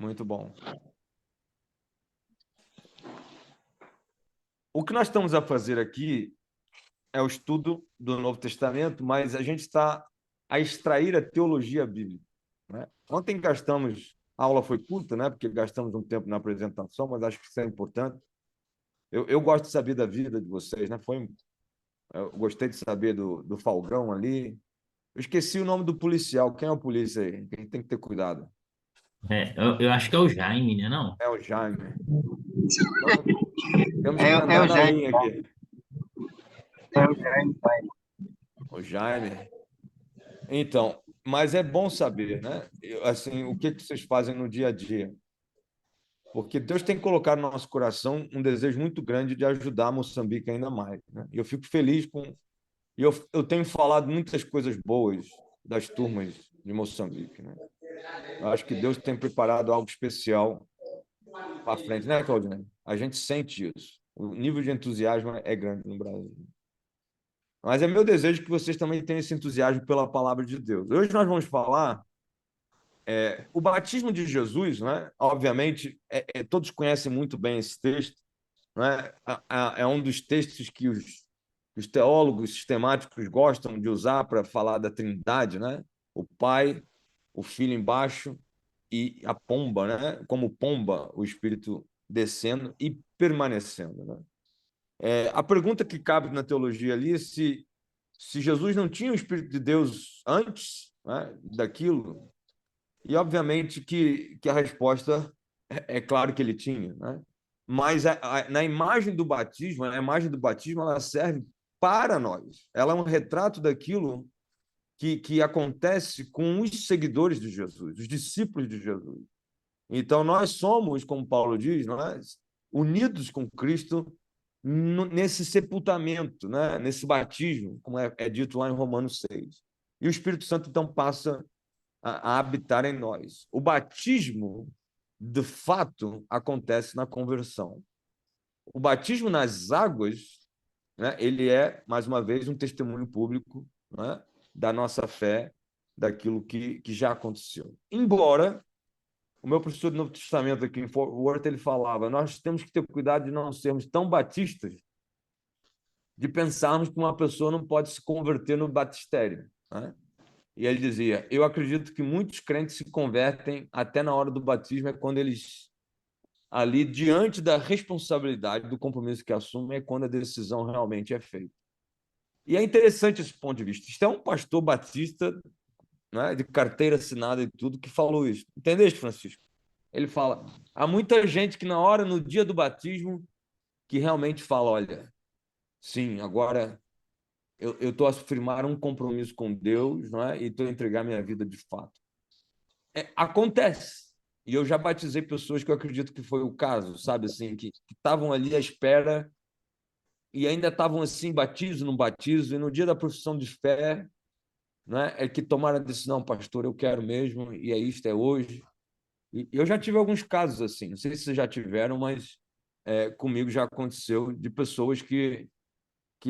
Muito bom. O que nós estamos a fazer aqui é o estudo do Novo Testamento, mas a gente está a extrair a teologia bíblica, né? Ontem gastamos, a aula foi curta, né? Porque gastamos um tempo na apresentação, mas acho que isso é importante. Eu gosto de saber da vida de vocês, né? Eu gostei de saber do Falcão ali. Eu esqueci o nome do policial. Quem é o polícia aí? Quem tem que ter cuidado? Eu acho que é o Jaime, né? Não? É o Jaime. Então, temos que É andar o na Jaime, linha aqui. é o Jaime, pai. O Jaime. Então, mas é bom saber, né? Assim, o que vocês fazem no dia a dia? Porque Deus tem colocado no nosso coração um desejo muito grande de ajudar Moçambique ainda mais, né? E eu fico feliz com. Eu tenho falado muitas coisas boas das turmas de Moçambique, né? Eu acho que Deus tem preparado algo especial para frente, né, Claudinei? A gente sente isso. O nível de entusiasmo é grande no Brasil. Mas é meu desejo que vocês também tenham esse entusiasmo pela palavra de Deus. Hoje nós vamos falar o batismo de Jesus, né? Obviamente, todos conhecem muito bem esse texto, né? É um dos textos que os teólogos sistemáticos gostam de usar para falar da Trindade, né? O Pai, o Filho embaixo e a pomba, né? Como pomba, o Espírito descendo e permanecendo, né? A pergunta que cabe na teologia ali é se Jesus não tinha o Espírito de Deus antes, né, daquilo, e obviamente que a resposta é claro que ele tinha, né? Mas na imagem do batismo, a imagem do batismo ela serve para nós. Ela é um retrato daquilo que acontece com os seguidores de Jesus, os discípulos de Jesus. Então, nós somos, como Paulo diz, nós, unidos com Cristo nesse sepultamento, né? Nesse batismo, como é dito lá em Romanos 6. E o Espírito Santo, então, passa a habitar em nós. O batismo, de fato, acontece na conversão. O batismo nas águas, né? Ele é, mais uma vez, um testemunho público, né? Da nossa fé, daquilo que já aconteceu. Embora o meu professor do Novo Testamento aqui em Fort Worth, ele falava, nós temos que ter cuidado de não sermos tão batistas, de pensarmos que uma pessoa não pode se converter no batistério, né? E ele dizia, eu acredito que muitos crentes se convertem até na hora do batismo, é quando eles, ali, diante da responsabilidade, do compromisso que assumem, é quando a decisão realmente é feita. E é interessante esse ponto de vista. Isto é um pastor batista, né, de carteira assinada e tudo, que falou isso. Entendeste, Francisco? Ele fala, há muita gente que na hora, no dia do batismo, que realmente fala, olha, sim, agora eu estou a firmar um compromisso com Deus, não é? E estou a entregar minha vida de fato. Acontece. E eu já batizei pessoas que eu acredito que foi o caso, sabe, assim, que estavam ali à espera e ainda estavam assim, batizo, não batizo, e no dia da profissão de fé, né, é que tomaram a decisão, pastor, eu quero mesmo, e é isto, é hoje. E eu já tive alguns casos assim, não sei se vocês já tiveram, mas comigo já aconteceu de pessoas que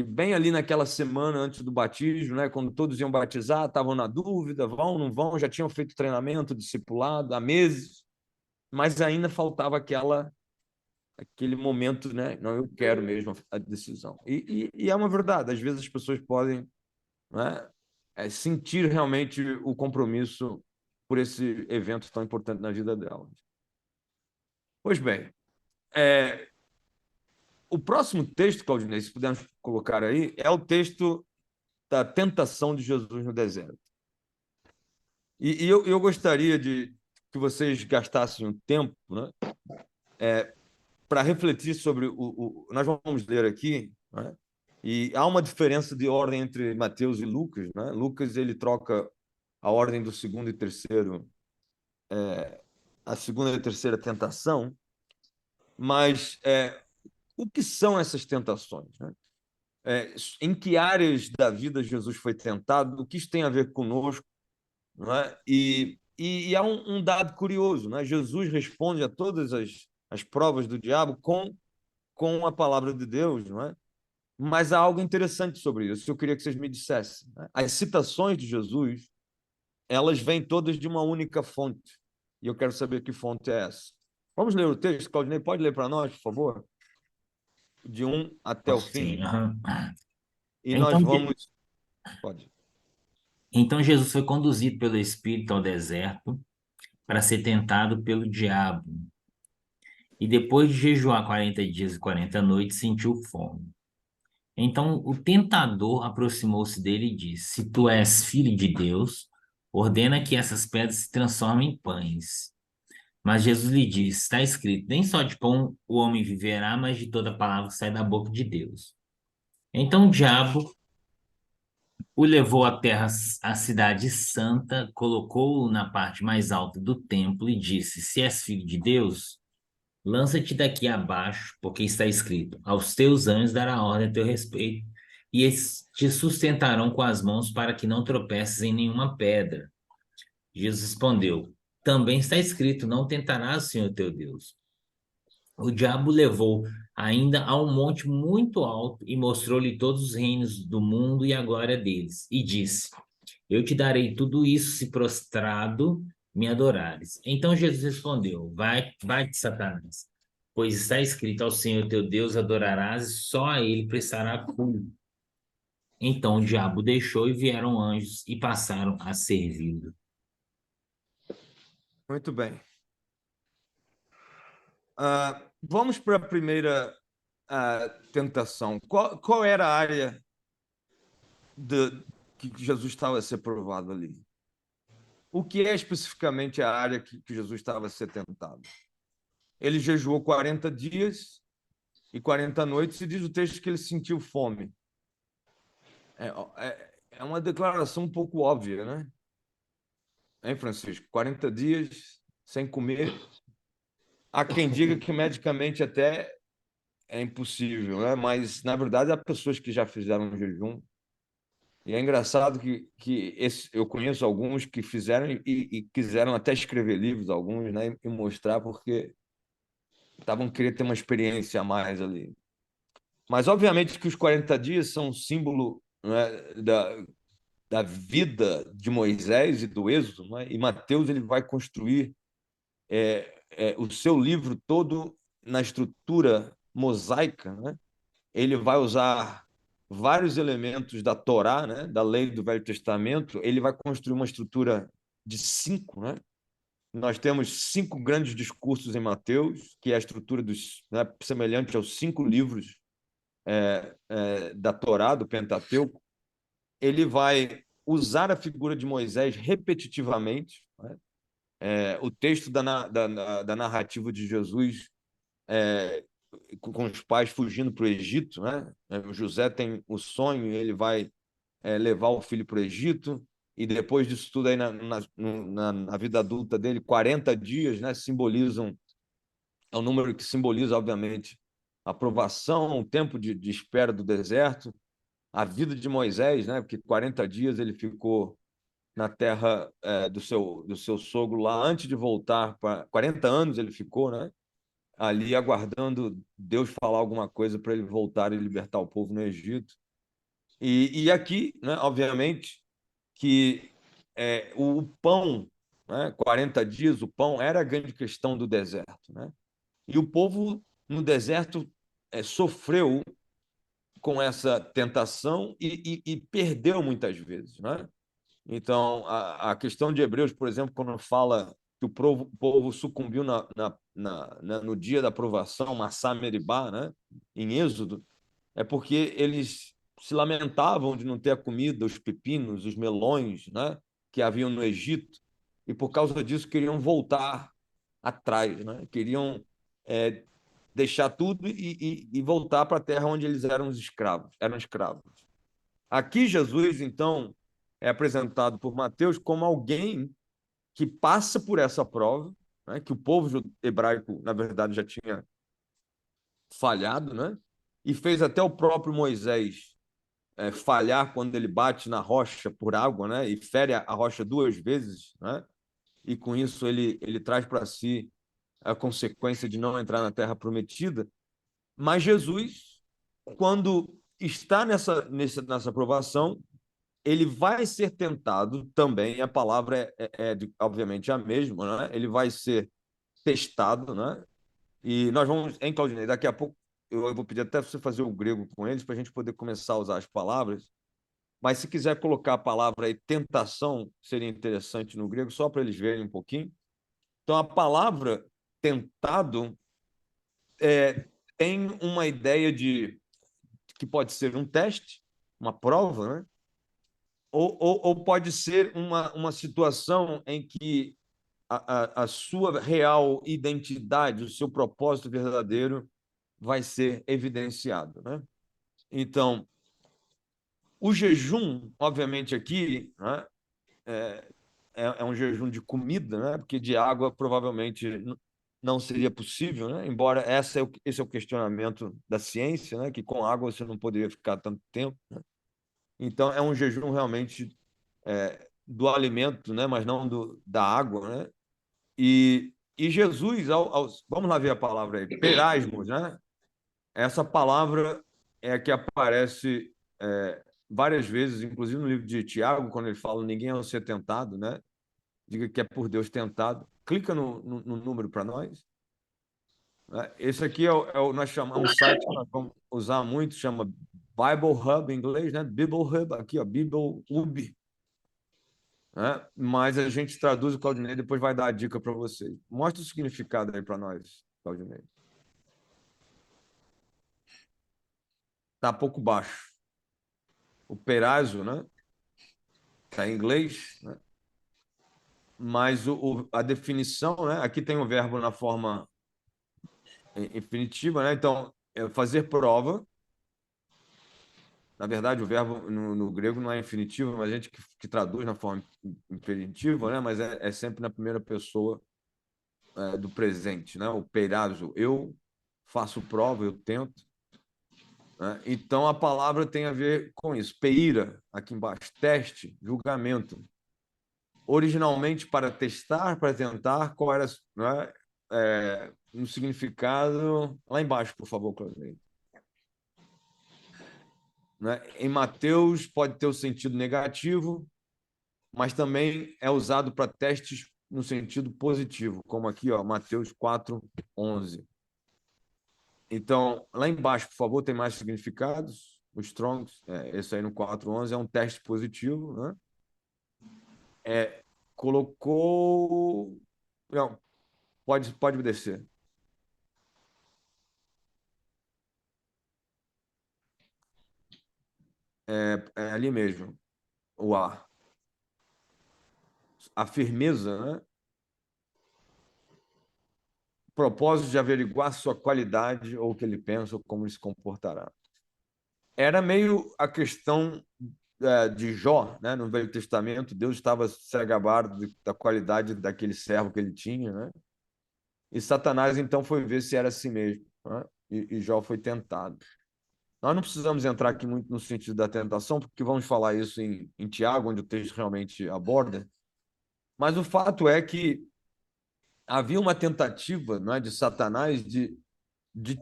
bem ali naquela semana antes do batismo, né, quando todos iam batizar, estavam na dúvida, vão, não vão, já tinham feito treinamento, discipulado há meses, mas ainda faltava aquele momento, né, não, eu quero mesmo a decisão. E é uma verdade, às vezes as pessoas podem, né, sentir realmente o compromisso por esse evento tão importante na vida delas. Pois bem, é, o próximo texto, Claudinei, se pudermos colocar aí, é o texto da tentação de Jesus no deserto. E eu gostaria de que vocês gastassem um tempo, né, para refletir sobre Nós vamos ler aqui, né, e há uma diferença de ordem entre Mateus e Lucas. Né? Lucas ele troca a ordem do segundo e terceiro, a segunda e terceira tentação, mas o que são essas tentações? Né? Em que áreas da vida Jesus foi tentado, o que isso tem a ver conosco, não é? E há um dado curioso, né? Jesus responde a todas as provas do diabo com a palavra de Deus, não é? Mas há algo interessante sobre isso. Eu queria que vocês me dissessem. Né? As citações de Jesus, elas vêm todas de uma única fonte. e eu quero saber que fonte é essa. Vamos ler o texto, Claudinei, pode ler para nós, por favor? De 1 até o Posso sim. fim. Aham. E nós Então, vamos... Pode. então Jesus foi conduzido pelo Espírito ao deserto para ser tentado pelo diabo. E depois de jejuar 40 dias e 40 noites, sentiu fome. Então o tentador aproximou-se dele e disse: Se tu és filho de Deus, ordena que essas pedras se transformem em pães. Mas Jesus lhe disse: Está escrito, nem só de pão o homem viverá, mas de toda palavra que sai da boca de Deus. Então o diabo o levou à terra, à cidade santa, colocou-o na parte mais alta do templo e disse: Se és filho de Deus, lança-te daqui abaixo, porque está escrito: Aos teus anjos dará ordem a teu respeito, e eles te sustentarão com as mãos para que não tropeces em nenhuma pedra. Jesus respondeu: Também está escrito: Não tentarás o Senhor teu Deus. O diabo levou ainda a um monte muito alto e mostrou-lhe todos os reinos do mundo e a glória deles, e disse: Eu te darei tudo isso se prostrado me adorares. Então Jesus respondeu: Vai-te, Satanás, pois está escrito: Ao Senhor teu Deus adorarás e só a ele prestará culto. Então o diabo deixou e vieram anjos e passaram a servi-lo. Muito bem. Vamos para a primeira tentação. Qual era a área que Jesus estava a ser provado ali? O que é especificamente a área que Jesus estava a ser tentado? Ele jejuou 40 dias e 40 noites e diz o texto que ele sentiu fome. É uma declaração um pouco óbvia, né? Hein, Francisco? 40 dias sem comer. Há quem diga que medicamente até é impossível, né? Mas, na verdade, há pessoas que já fizeram jejum. E é engraçado que eu conheço alguns que fizeram e quiseram até escrever livros, alguns, né? E mostrar porque estavam querendo ter uma experiência a mais ali. Mas, obviamente, que os 40 dias são um símbolo, né, da vida de Moisés e do Êxodo, né? E Mateus ele vai construir o seu livro todo na estrutura mosaica, né? Ele vai usar vários elementos da Torá, né? Da lei do Velho Testamento. Ele vai construir uma estrutura de 5, né? Nós temos 5 grandes discursos em Mateus, que é a estrutura né, semelhante aos 5 livros da Torá, do Pentateuco. Ele vai usar a figura de Moisés repetitivamente, né? O texto da narrativa de Jesus com os pais fugindo para o Egito, né? O José tem o sonho, ele vai levar o filho para o Egito, e depois disso tudo aí na vida adulta dele, 40 dias, né? Simbolizam, é um número que simboliza, obviamente, a provação, o tempo de espera do deserto, a vida de Moisés, né? Porque 40 dias ele ficou na terra do seu sogro lá antes de voltar para 40 anos ele ficou, né? Ali aguardando Deus falar alguma coisa para ele voltar e libertar o povo no Egito. E aqui, né, obviamente, que o pão, né, 40 dias, o pão era a grande questão do deserto. Né? E o povo no deserto sofreu com essa tentação e perdeu muitas vezes. Né? Então, a questão de Hebreus, por exemplo, quando fala que o povo sucumbiu no dia da provação, Massá Meribá, né? Em Êxodo, é porque eles se lamentavam de não ter a comida, os pepinos, os melões, né? Que haviam no Egito, e por causa disso queriam voltar atrás, né? Queriam deixar tudo e voltar para a terra onde eles eram escravos. Aqui Jesus, então, é apresentado por Mateus como alguém que passa por essa prova, né, que o povo hebraico, na verdade, já tinha falhado, né, e fez até o próprio Moisés falhar quando ele bate na rocha por água, né, e fere a rocha 2 vezes, né, e com isso ele traz para si a consequência de não entrar na terra prometida. Mas Jesus, quando está nessa provação, ele vai ser tentado também, a palavra obviamente a mesma, né? Ele vai ser testado, né? E nós vamos, em Claudinei, daqui a pouco eu vou pedir até você fazer o grego com eles para a gente poder começar a usar as palavras. Mas se quiser colocar a palavra aí, tentação, seria interessante no grego, só para eles verem um pouquinho. Então, a palavra tentado tem uma ideia de que pode ser um teste, uma prova, né? Ou pode ser uma situação em que a sua real identidade, o seu propósito verdadeiro vai ser evidenciado, né? Então, o jejum, obviamente, aqui, né, é um jejum de comida, né? Porque de água provavelmente não seria possível, né? Embora esse é o questionamento da ciência, né? Que com água você não poderia ficar tanto tempo, né? Então é um jejum realmente do alimento, né? Mas não da água, né? E Jesus, vamos lá ver a palavra aí, perasmos, né? Essa palavra é a que aparece várias vezes, inclusive no livro de Tiago, quando ele fala ninguém é ser tentado, né? Diga que é por Deus tentado. Clica no número para nós. Né? Esse aqui nós chamamos um site que nós vamos usar muito, chama Bible Hub em inglês, né? Bible Hub, aqui, ó, Bible Hub. Né? Mas a gente traduz o Claudinei, depois vai dar a dica para vocês. Mostra o significado aí para nós, Claudinei. Está pouco baixo. O perazzo, né? Está em inglês, né? Mas a definição, né? Aqui tem o verbo na forma infinitiva, né? Então, fazer prova. Na verdade, o verbo no grego não é infinitivo, mas a gente que traduz na forma infinitiva, né? Mas é sempre na primeira pessoa do presente, né? O peirazo, eu faço prova, eu tento. Né? Então, a palavra tem a ver com isso. Peira, aqui embaixo, teste, julgamento. Originalmente para testar, para tentar, qual era, né? Um significado... Lá embaixo, por favor, Claudinei. Né? Em Mateus pode ter o sentido negativo, mas também é usado para testes no sentido positivo, como aqui, ó, Mateus 4:11. Então, lá embaixo, por favor, tem mais significados. O Strongs, esse aí no 4:11 é um teste positivo, né? Colocou... Não, pode descer. É ali mesmo, o A. A firmeza, né? Propósito de averiguar sua qualidade ou o que ele pensa ou como ele se comportará. Era meio a questão de Jó, né? No Velho Testamento, Deus estava se agabado da qualidade daquele servo que ele tinha, né? E Satanás então foi ver se era assim mesmo, né? E Jó foi tentado. Nós não precisamos entrar aqui muito no sentido da tentação, porque vamos falar isso em Tiago, onde o texto realmente aborda. Mas o fato é que havia uma tentativa, não é, de Satanás de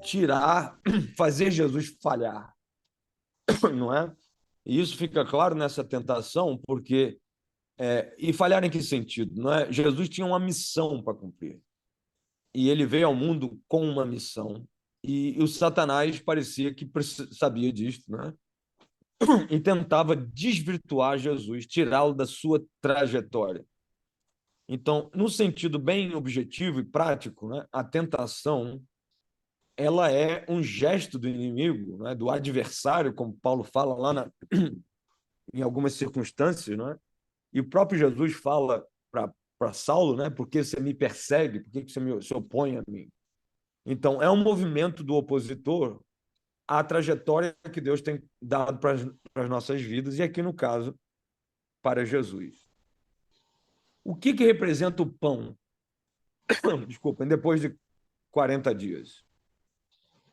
tirar, fazer Jesus falhar, não é? E isso fica claro nessa tentação, porque e falhar em que sentido? Não é? Jesus tinha uma missão para cumprir. E ele veio ao mundo com uma missão. E o Satanás parecia que sabia disso, né? E tentava desvirtuar Jesus, tirá-lo da sua trajetória. Então, no sentido bem objetivo e prático, né, a tentação ela é um gesto do inimigo, né, do adversário, como Paulo fala lá em algumas circunstâncias, né? E o próprio Jesus fala para Saulo, né? Por que você me persegue? Por que você se opõe a mim? Então, é um movimento do opositor à trajetória que Deus tem dado para as nossas vidas, e aqui, no caso, para Jesus. O que representa o pão? Desculpa, depois de 40 dias.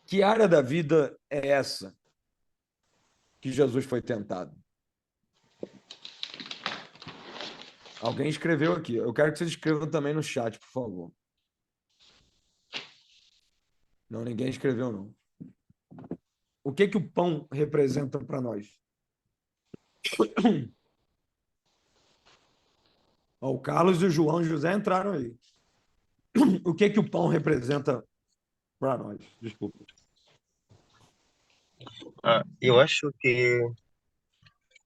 Que área da vida é essa que Jesus foi tentado? Alguém escreveu aqui. Eu quero que vocês escrevam também no chat, por favor. Não, ninguém escreveu, não. O que o pão representa para nós? Ó, o Carlos e o João José entraram aí. O que o pão representa para nós? Desculpa. Eu acho que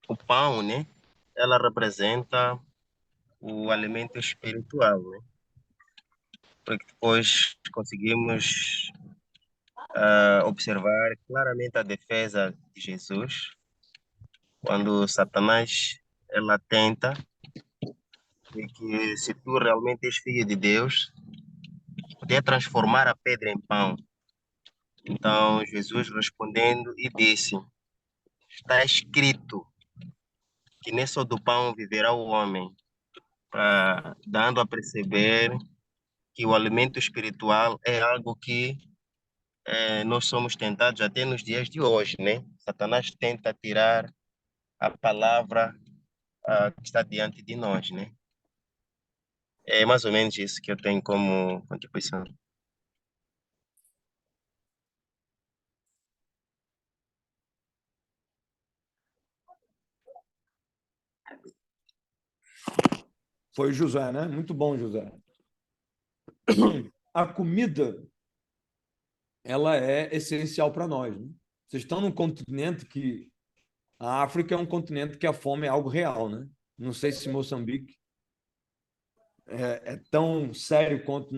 o pão, né? Ela representa o alimento espiritual, né? Porque depois conseguimos observar claramente a defesa de Jesus quando Satanás ela tenta de que se tu realmente és filho de Deus, poder transformar a pedra em pão. Então Jesus respondendo e disse: está escrito que nem só do pão viverá o homem, dando a perceber que o alimento espiritual é algo que nós somos tentados até nos dias de hoje, né? Satanás tenta tirar a palavra que está diante de nós, né? É mais ou menos isso que eu tenho como contribuição. Foi o José, né? Muito bom, José. A comida, ela é essencial para nós, né? Vocês estão num continente que a África é um continente que a fome é algo real, né? Não sei se Moçambique é tão sério quanto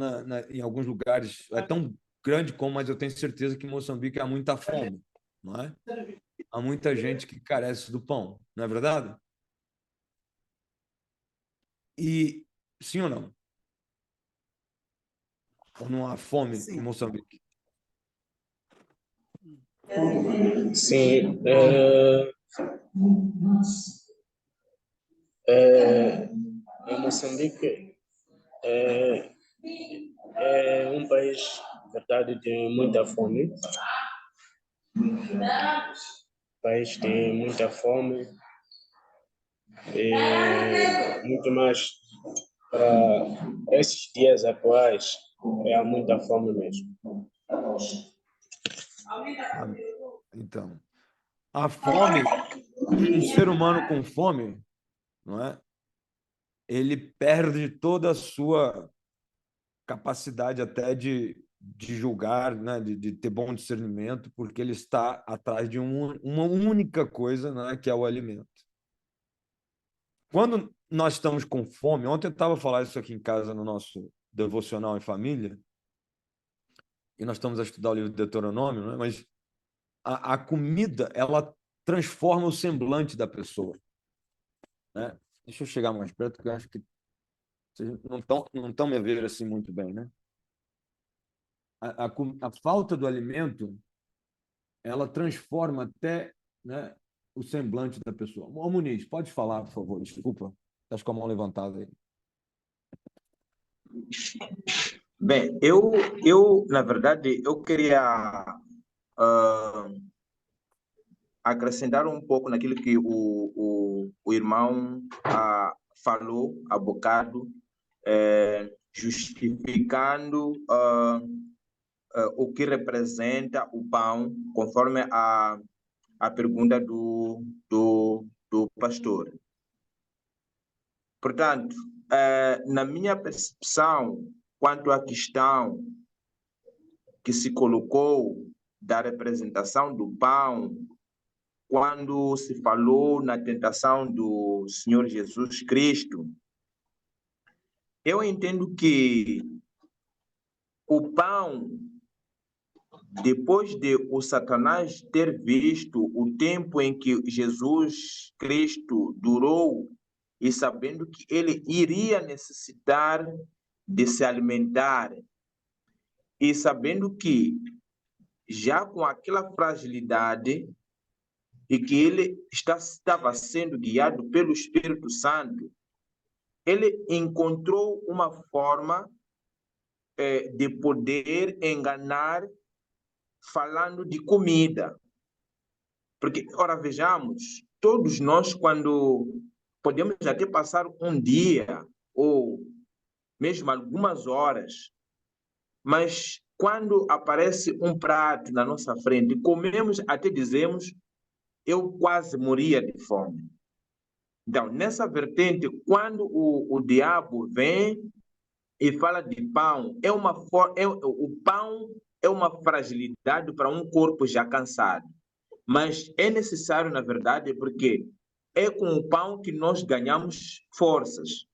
em alguns lugares, é tão grande como, mas eu tenho certeza que em Moçambique há muita fome, não é? Há muita gente que carece do pão, não é verdade? E sim ou não? Ou não há fome em Moçambique? Sim, em Moçambique é, é um país, na verdade, de muita fome. O país tem muita fome e muito mais para esses dias atuais. É muita fome mesmo. Então, a fome, um ser humano com fome, não é? Ele perde toda a sua capacidade até de julgar, né? De ter bom discernimento, porque ele está atrás de uma única coisa, né? Que é o alimento. Quando nós estamos com fome, ontem eu estava falando isso aqui em casa no nosso devocional em família, e nós estamos a estudar o livro de Deuteronômio, né? Mas a comida, ela transforma o semblante da pessoa, né? Deixa eu chegar mais perto, porque eu acho que vocês não estão me vendo assim muito bem, né? A falta do alimento, ela transforma até, né, o semblante da pessoa. Ô, Muniz, pode falar, por favor, desculpa. Estás com a mão levantada aí. Bem, eu na verdade, eu queria ah, acrescentar um pouco naquilo que o irmão falou há bocado, justificando o que representa o pão, conforme a pergunta do pastor. Portanto, na minha percepção, quanto à questão que se colocou da representação do pão, quando se falou na tentação do Senhor Jesus Cristo, eu entendo que o pão, depois de o Satanás ter visto o tempo em que Jesus Cristo durou e sabendo que ele iria necessitar de se alimentar e sabendo que já com aquela fragilidade e que ele estava sendo guiado pelo Espírito Santo, ele encontrou uma forma de poder enganar falando de comida. Porque, ora, vejamos, todos nós, quando podemos até passar um dia ou mesmo algumas horas, mas quando aparece um prato na nossa frente, comemos, até dizemos, eu quase morria de fome. Então, nessa vertente, quando o diabo vem e fala de pão, o pão é uma fragilidade para um corpo já cansado. Mas é necessário, na verdade, porque é com o pão que nós ganhamos forças.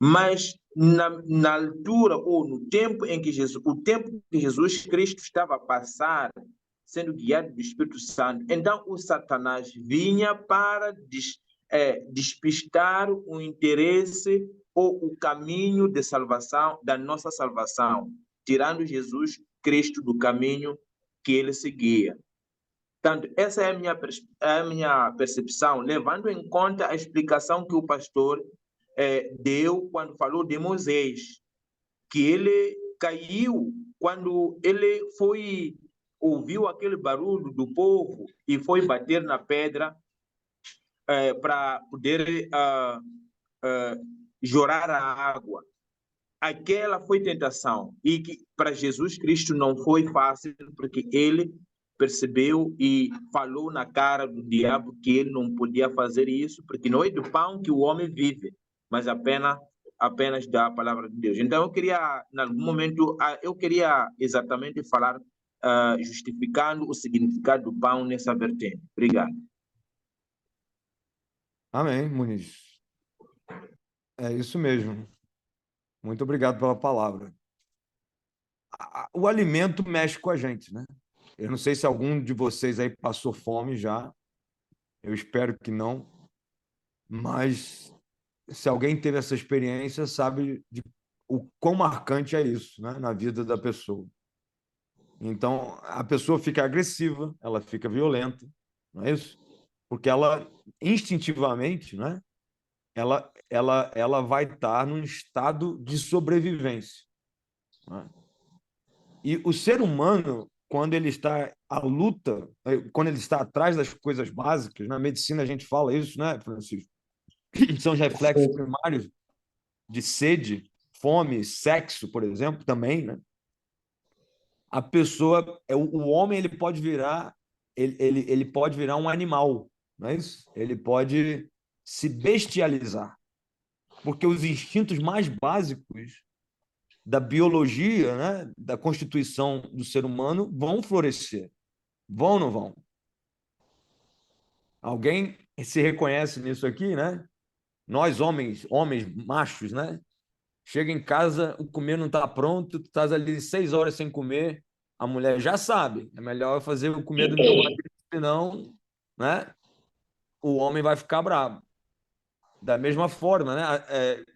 Mas na altura ou no tempo em que Jesus Cristo estava a passar, sendo guiado do Espírito Santo, então o Satanás vinha para despistar o interesse ou o caminho de salvação, da nossa salvação, tirando Jesus Cristo do caminho que ele seguia. Portanto, essa é a minha percepção, levando em conta a explicação que o pastor deu quando falou de Moisés, que ele caiu quando ele ouviu aquele barulho do povo e foi bater na pedra para poder jorrar a água. Aquela foi tentação e que para Jesus Cristo não foi fácil, porque ele percebeu e falou na cara do diabo que ele não podia fazer isso, porque não é do pão que o homem vive, mas apenas da palavra de Deus. Então eu queria, em algum momento, eu queria exatamente falar, justificando o significado do pão nessa vertente. Obrigado. Amém, Muniz. É isso mesmo. Muito obrigado pela palavra. O alimento mexe com a gente, né? Eu não sei se algum de vocês aí passou fome já. Eu espero que não. Mas se alguém teve essa experiência, sabe o quão marcante é isso, né, na vida da pessoa. Então, a pessoa fica agressiva, ela fica violenta, não é isso? Porque ela, instintivamente, né, ela vai estar num estado de sobrevivência, né? E o ser humano, quando ele está à luta, quando ele está atrás das coisas básicas, na medicina a gente fala isso, né, Francisco? São os reflexos primários de sede, fome, sexo, por exemplo, também, né? A pessoa, o homem, ele pode virar, ele pode virar um animal, não é isso? Ele pode se bestializar, porque os instintos mais básicos da biologia, né, da constituição do ser humano vão florescer. Vão ou não vão? Alguém se reconhece nisso aqui, né? Nós, homens machos, né? Chega em casa, o comer não está pronto, tu estás ali 6 horas sem comer, a mulher já sabe, é melhor eu fazer o comer do meu marido, senão, né, o homem vai ficar bravo. Da mesma forma, né,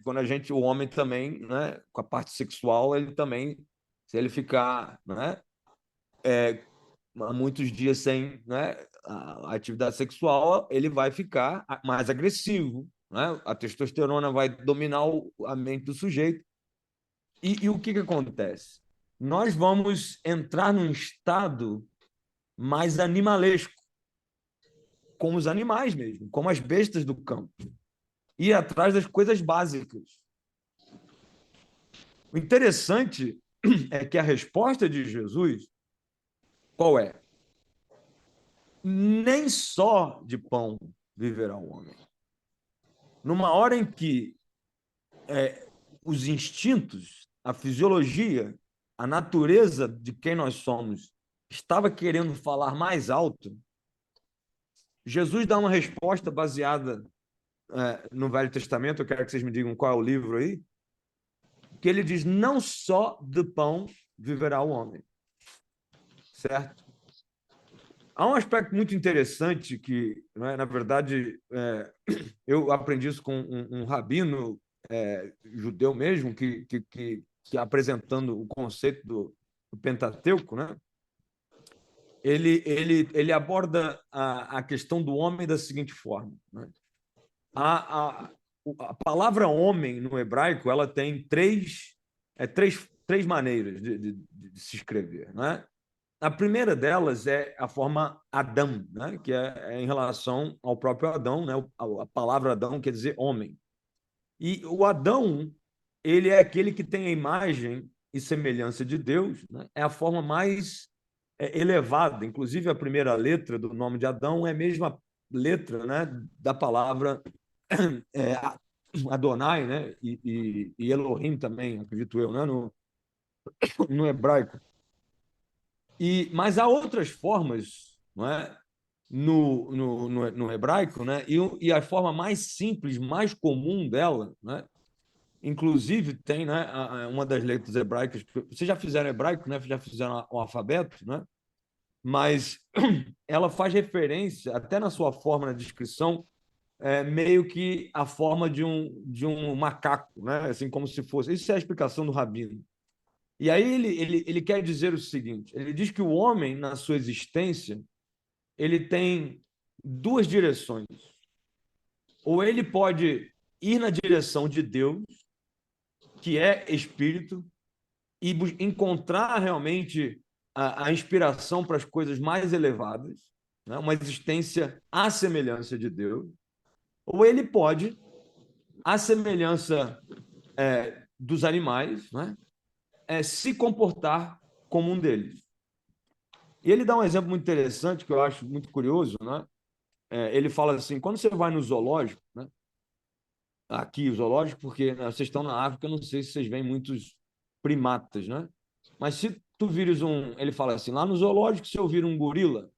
quando o homem também, né, com a parte sexual, ele também, se ele ficar, né, há muitos dias sem, né, a atividade sexual, ele vai ficar mais agressivo, né? A testosterona vai dominar a mente do sujeito. E o que acontece? Nós vamos entrar num estado mais animalesco, como os animais mesmo, como as bestas do campo, ir atrás das coisas básicas. O interessante é que a resposta de Jesus, qual é? Nem só de pão viverá o homem. Numa hora em que os instintos, a fisiologia, a natureza de quem nós somos estava querendo falar mais alto, Jesus dá uma resposta baseada no Velho Testamento. Eu quero que vocês me digam qual é o livro aí, que ele diz: não só de pão viverá o homem. Certo? Há um aspecto muito interessante que, na verdade, eu aprendi isso com um rabino judeu mesmo, que apresentando o conceito do Pentateuco, né? Ele aborda a questão do homem da seguinte forma, né? A palavra homem no hebraico, ela tem três maneiras de se escrever, né? A primeira delas é a forma Adão, né? Que é em relação ao próprio Adão, né? A palavra Adão quer dizer homem. E o Adão, ele é aquele que tem a imagem e semelhança de Deus, né? É a forma mais elevada. Inclusive, a primeira letra do nome de Adão é a mesma letra, né, da palavra Adonai, né? E Elohim também, acredito eu, né? No hebraico. Mas há outras formas, não é? No hebraico, né? E a forma mais simples, mais comum dela, né? Inclusive tem, né, uma das letras hebraicas. Vocês já fizeram hebraico, né? Já fizeram o alfabeto, né? Mas ela faz referência, até na sua forma, na descrição, meio que a forma de um macaco, né? Assim como se fosse. Isso é a explicação do Rabino. E aí ele quer dizer o seguinte: ele diz que o homem, na sua existência, ele tem duas direções. Ou ele pode ir na direção de Deus, que é espírito, e encontrar realmente a inspiração para as coisas mais elevadas, né? Uma existência à semelhança de Deus. Ou ele pode, à semelhança dos animais, né? Se comportar como um deles. E ele dá um exemplo muito interessante que eu acho muito curioso, né? Ele fala assim: quando você vai no zoológico, né? Aqui o zoológico, porque, né, vocês estão na África, não sei se vocês veem muitos primatas, né? Mas se tu vires ele fala assim, lá no zoológico, se eu vir um gorila,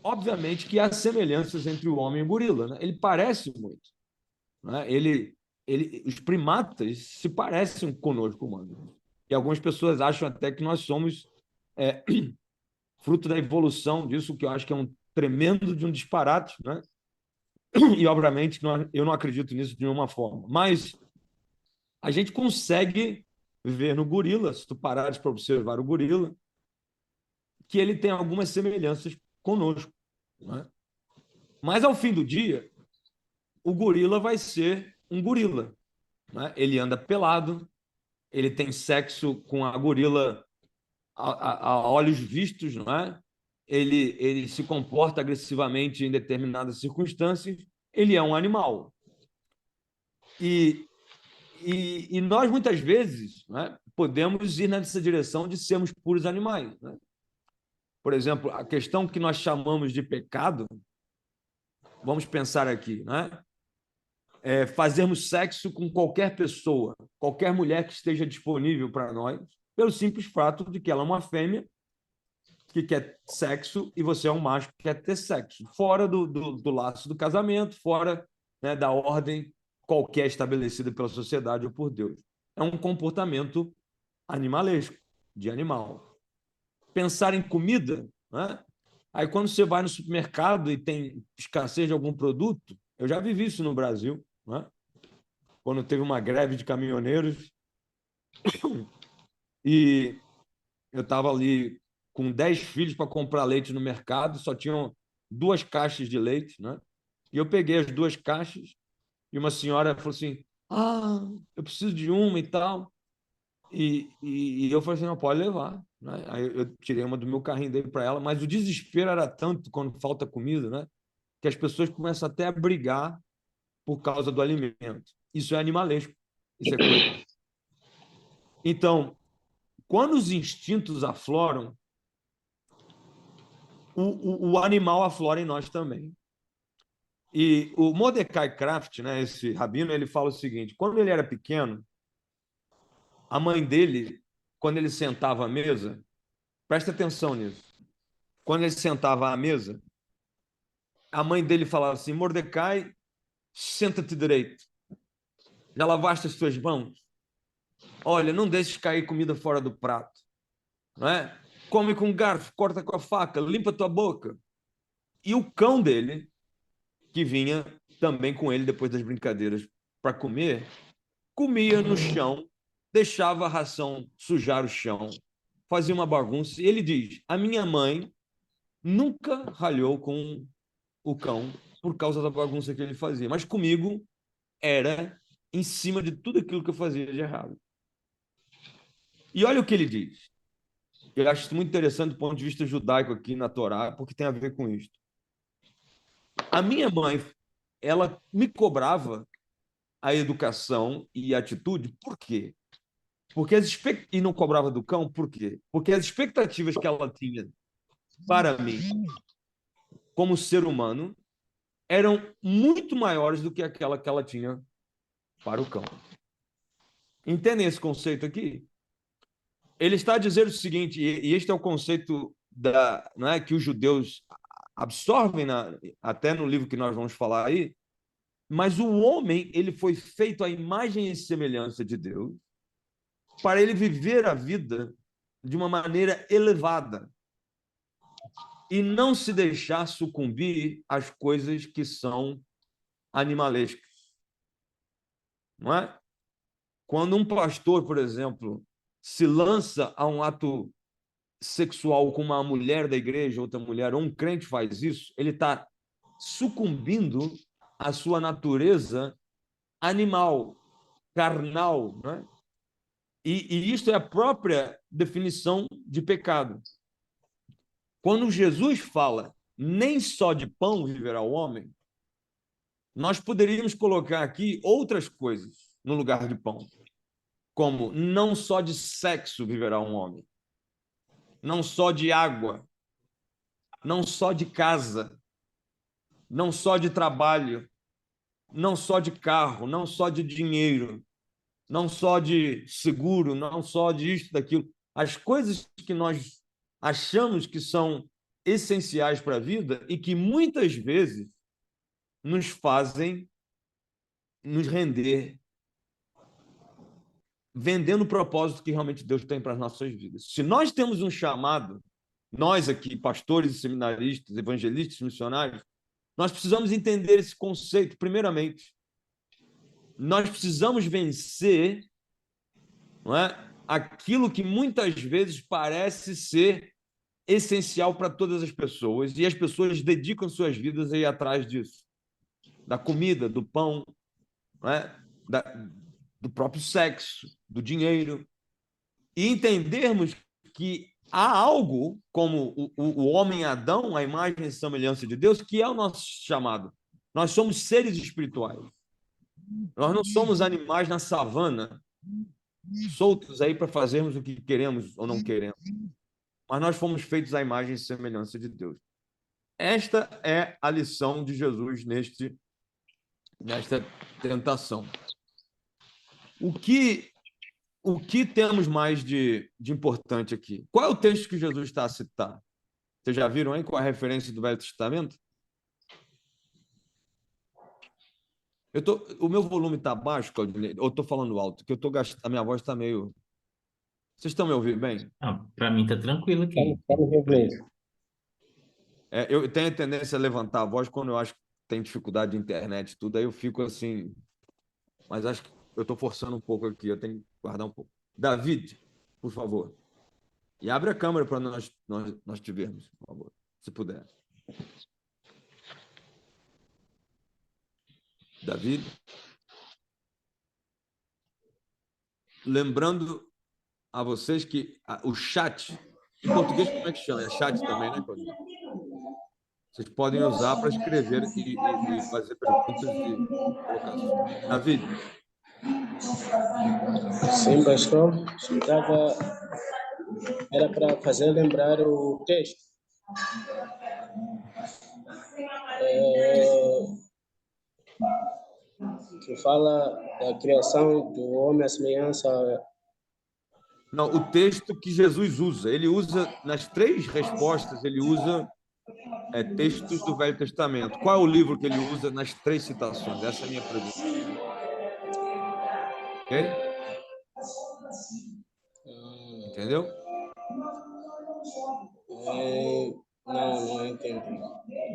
obviamente que há semelhanças entre o homem e o gorila, né? Ele parece muito, né? Os primatas se parecem conosco, humanos. E algumas pessoas acham até que nós somos fruto da evolução disso, que eu acho que é um tremendo de um disparate, né? E, obviamente, eu não acredito nisso de nenhuma forma. Mas a gente consegue ver no gorila, se tu parares para observar o gorila, que ele tem algumas semelhanças conosco, né? Mas, ao fim do dia, o gorila vai ser um gorila, né? Ele anda pelado, ele tem sexo com a gorila a olhos vistos, não é? Ele se comporta agressivamente em determinadas circunstâncias, ele é um animal. E nós, muitas vezes, né, podemos ir nessa direção de sermos puros animais, né? Por exemplo, a questão que nós chamamos de pecado, vamos pensar aqui, né? Fazermos sexo com qualquer pessoa, qualquer mulher que esteja disponível para nós, pelo simples fato de que ela é uma fêmea que quer sexo e você é um macho que quer ter sexo, fora do laço do casamento, fora, né, da ordem qualquer estabelecida pela sociedade ou por Deus. É um comportamento animalesco, de animal. Pensar em comida, né? Aí quando você vai no supermercado e tem escassez de algum produto, eu já vivi isso no Brasil, né? Quando teve uma greve de caminhoneiros e eu estava ali com 10 filhos para comprar leite no mercado, só tinham 2 caixas de leite, né? E eu peguei as 2 caixas e uma senhora falou assim: ah, eu preciso de uma e tal. E eu falei assim: não, pode levar, né? Aí eu tirei uma do meu carrinho, dei para ela, mas o desespero era tanto quando falta comida, né? Que as pessoas começam até a brigar por causa do alimento. Isso é animalesco, isso é coisa. Então, quando os instintos afloram, o animal aflora em nós também. E o Mordecai Kraft, né, esse rabino, ele fala o seguinte: quando ele era pequeno, a mãe dele, quando ele sentava à mesa, presta atenção nisso, quando ele sentava à mesa, a mãe dele falava assim: Mordecai, senta-te direito. Já lavaste as tuas mãos? Olha, não deixes cair comida fora do prato. Não é? Come com garfo, corta com a faca, limpa a tua boca. E o cão dele, que vinha também com ele depois das brincadeiras para comer, comia no chão, deixava a ração sujar o chão, fazia uma bagunça. E ele diz: a minha mãe nunca ralhou com o cão por causa da bagunça que ele fazia, mas comigo era em cima de tudo aquilo que eu fazia de errado. E olha o que ele diz. Eu acho isso muito interessante do ponto de vista judaico aqui na Torá, porque tem a ver com isso. A minha mãe, ela me cobrava a educação e a atitude, por quê? E não cobrava do cão, por quê? Porque as expectativas que ela tinha para mim, como ser humano, eram muito maiores do que aquela que ela tinha para o cão. Entendem esse conceito aqui? Ele está dizendo o seguinte, e este é o conceito não é, que os judeus absorvem até no livro que nós vamos falar aí, mas o homem ele foi feito à imagem e semelhança de Deus para ele viver a vida de uma maneira elevada e não se deixar sucumbir às coisas que são animalescas. Não é? Quando um pastor, por exemplo, se lança a um ato sexual com uma mulher da igreja, outra mulher, ou um crente faz isso, ele está sucumbindo à sua natureza animal, carnal, né? E isso é a própria definição de pecado. Quando Jesus fala, nem só de pão viverá o homem, nós poderíamos colocar aqui outras coisas no lugar de pão, como não só de sexo viverá um homem, não só de água, não só de casa, não só de trabalho, não só de carro, não só de dinheiro, não só de seguro, não só de isto, daquilo. As coisas que nós achamos que são essenciais para a vida e que muitas vezes nos fazem nos render, vendendo o propósito que realmente Deus tem para as nossas vidas. Se nós temos um chamado, nós aqui, pastores, seminaristas, evangelistas, missionários, nós precisamos entender esse conceito, primeiramente. Nós precisamos vencer, não é, aquilo que muitas vezes parece ser essencial para todas as pessoas, e as pessoas dedicam suas vidas a ir atrás disso. Da comida, do pão, não é? Do próprio sexo, do dinheiro. E entendermos que há algo, como o homem Adão, a imagem e semelhança de Deus, que é o nosso chamado. Nós somos seres espirituais. Nós não somos animais na savana, soltos aí para fazermos o que queremos ou não queremos. Mas nós fomos feitos à imagem e semelhança de Deus. Esta é a lição de Jesus nesta tentação. O que temos mais de importante aqui? Qual é o texto que Jesus está a citar? Vocês já viram aí qual é a referência do Velho Testamento? O meu volume está baixo, Claudinei, ou estou falando alto? Que a minha voz está meio... Vocês estão me ouvindo bem? Para mim está tranquilo aqui. Estamos ouvindo. Eu tenho a tendência a levantar a voz quando eu acho que tem dificuldade de internet e tudo, aí eu fico assim... Mas acho que eu estou forçando um pouco aqui, eu tenho que guardar um pouco. David, por favor. E abre a câmera para nós te vermos, por favor, se puder. David. Lembrando a vocês que o chat, em português como é que chama? É chat também, né, Claudinho? Vocês podem usar para escrever e fazer perguntas e colocações. David. Sim, pastor. Era para fazer lembrar o texto. Que fala da criação do homem à semelhança. Não, o texto que Jesus usa. Ele usa, nas 3 respostas, ele usa textos do Velho Testamento. Qual é o livro que ele usa nas 3 citações? Essa é a minha pergunta. Ok? Entendeu? Não entendi.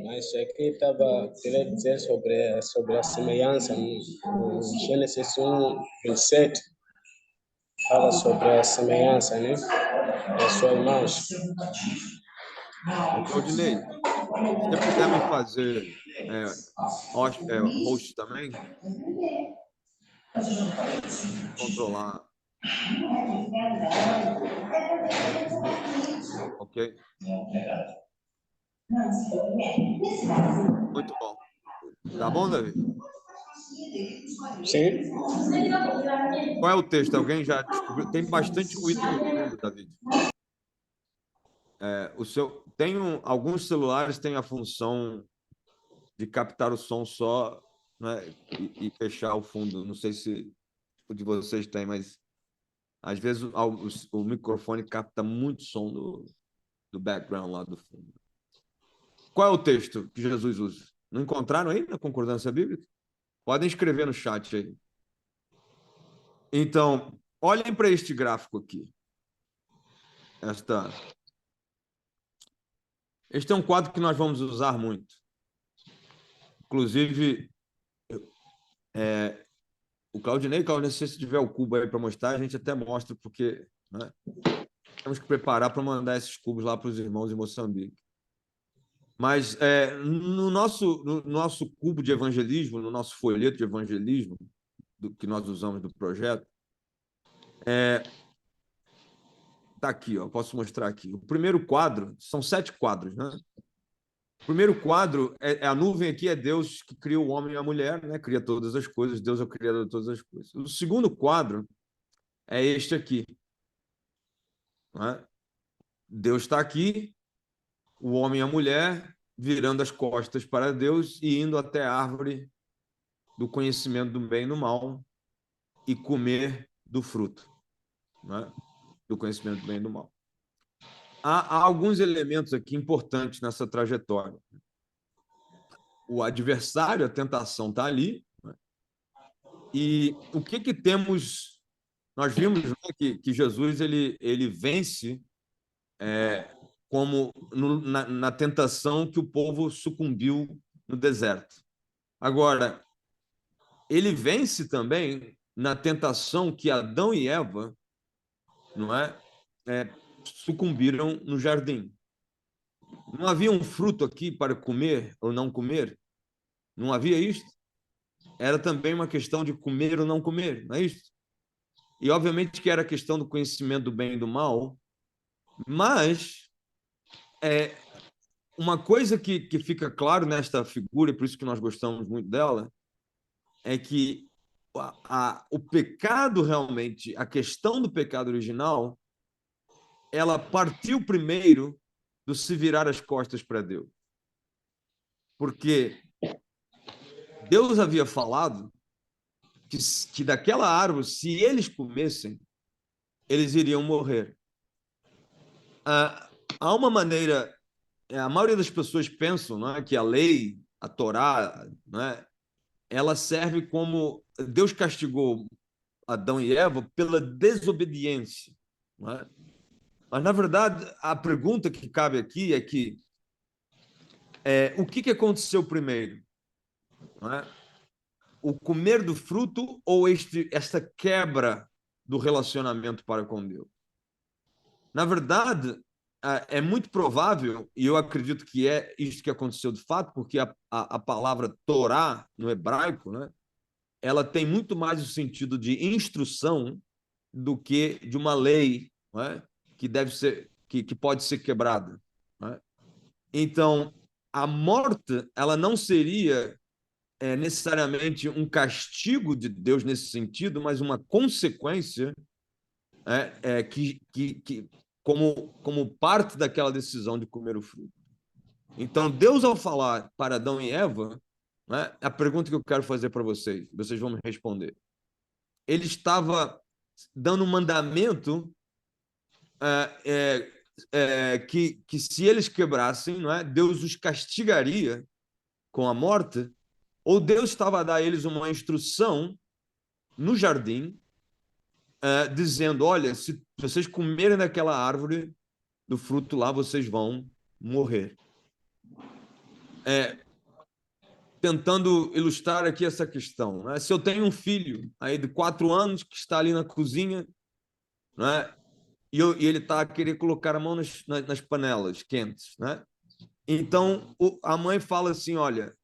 Mas aqui estava querendo dizer sobre a semelhança no Gênesis 1:27. Fala sobre a semelhança, né? Da sua imagem. Claudinei, se você puder me fazer host também, controlar. Ok? Muito bom. Tá bom, David? Sim. Qual é o texto? Alguém já descobriu? Tem bastante ruído no fundo, David. Alguns celulares têm a função de captar o som só, né, e fechar o fundo. Não sei se o de vocês tem, mas às vezes o microfone capta muito som do background lá do fundo. Qual é o texto que Jesus usa? Não encontraram aí na concordância bíblica? Podem escrever no chat aí. Então, olhem para este gráfico aqui. Este é um quadro que nós vamos usar muito. Inclusive, o Claudinei, se tiver o cubo aí para mostrar, a gente até mostra, porque, né, temos que preparar para mandar esses cubos lá para os irmãos em Moçambique. Mas no nosso cubo de evangelismo, no nosso folheto de evangelismo, que nós usamos do projeto, está aqui, ó, posso mostrar aqui. O primeiro quadro, são 7 quadros, né? O primeiro quadro, a nuvem aqui é Deus que cria o homem e a mulher, né? Cria todas as coisas, Deus é o criador de todas as coisas. O segundo quadro é este aqui. Né? Deus está aqui, o homem e a mulher virando as costas para Deus e indo até a árvore do conhecimento do bem e do mal e comer do fruto, né? Do conhecimento do bem e do mal. Há alguns elementos aqui importantes nessa trajetória. O adversário, a tentação está ali, né? E o que temos? Nós vimos, né, que Jesus ele vence como na tentação que o povo sucumbiu no deserto. Agora, ele vence também na tentação que Adão e Eva, não é, sucumbiram no jardim. Não havia um fruto aqui para comer ou não comer? Não havia isto? Era também uma questão de comer ou não comer, não é isto? E obviamente que era questão do conhecimento do bem e do mal, mas uma coisa que fica claro nesta figura, e por isso que nós gostamos muito dela, é que o pecado realmente, a questão do pecado original, ela partiu primeiro do se virar as costas para Deus. Porque Deus havia falado que daquela árvore, se eles comessem, eles iriam morrer. Há uma maneira, a maioria das pessoas pensam, não é, que a lei, a Torá, não é, ela serve como Deus castigou Adão e Eva pela desobediência, não é? Mas, na verdade, a pergunta que cabe aqui é que o que aconteceu primeiro? Não é? O comer do fruto ou esta quebra do relacionamento para com Deus? Na verdade, é muito provável, e eu acredito que é isso que aconteceu de fato, porque a palavra Torá, no hebraico, né, ela tem muito mais o sentido de instrução do que de uma lei, né, que deve ser, que pode ser quebrada. Né? Então, a morte, ela não seria necessariamente um castigo de Deus nesse sentido, mas uma consequência como parte daquela decisão de comer o fruto. Então, Deus, ao falar para Adão e Eva, né, a pergunta que eu quero fazer para vocês vão me responder. Ele estava dando um mandamento que se eles quebrassem, não é, Deus os castigaria com a morte, ou Deus estava a dar a eles uma instrução no jardim, dizendo, olha, se vocês comerem daquela árvore do fruto lá, vocês vão morrer. Tentando ilustrar aqui essa questão. Né? Se eu tenho um filho aí de 4 anos que está ali na cozinha, né? e ele está a querer colocar a mão nas panelas quentes, né? Então a mãe fala assim, olha,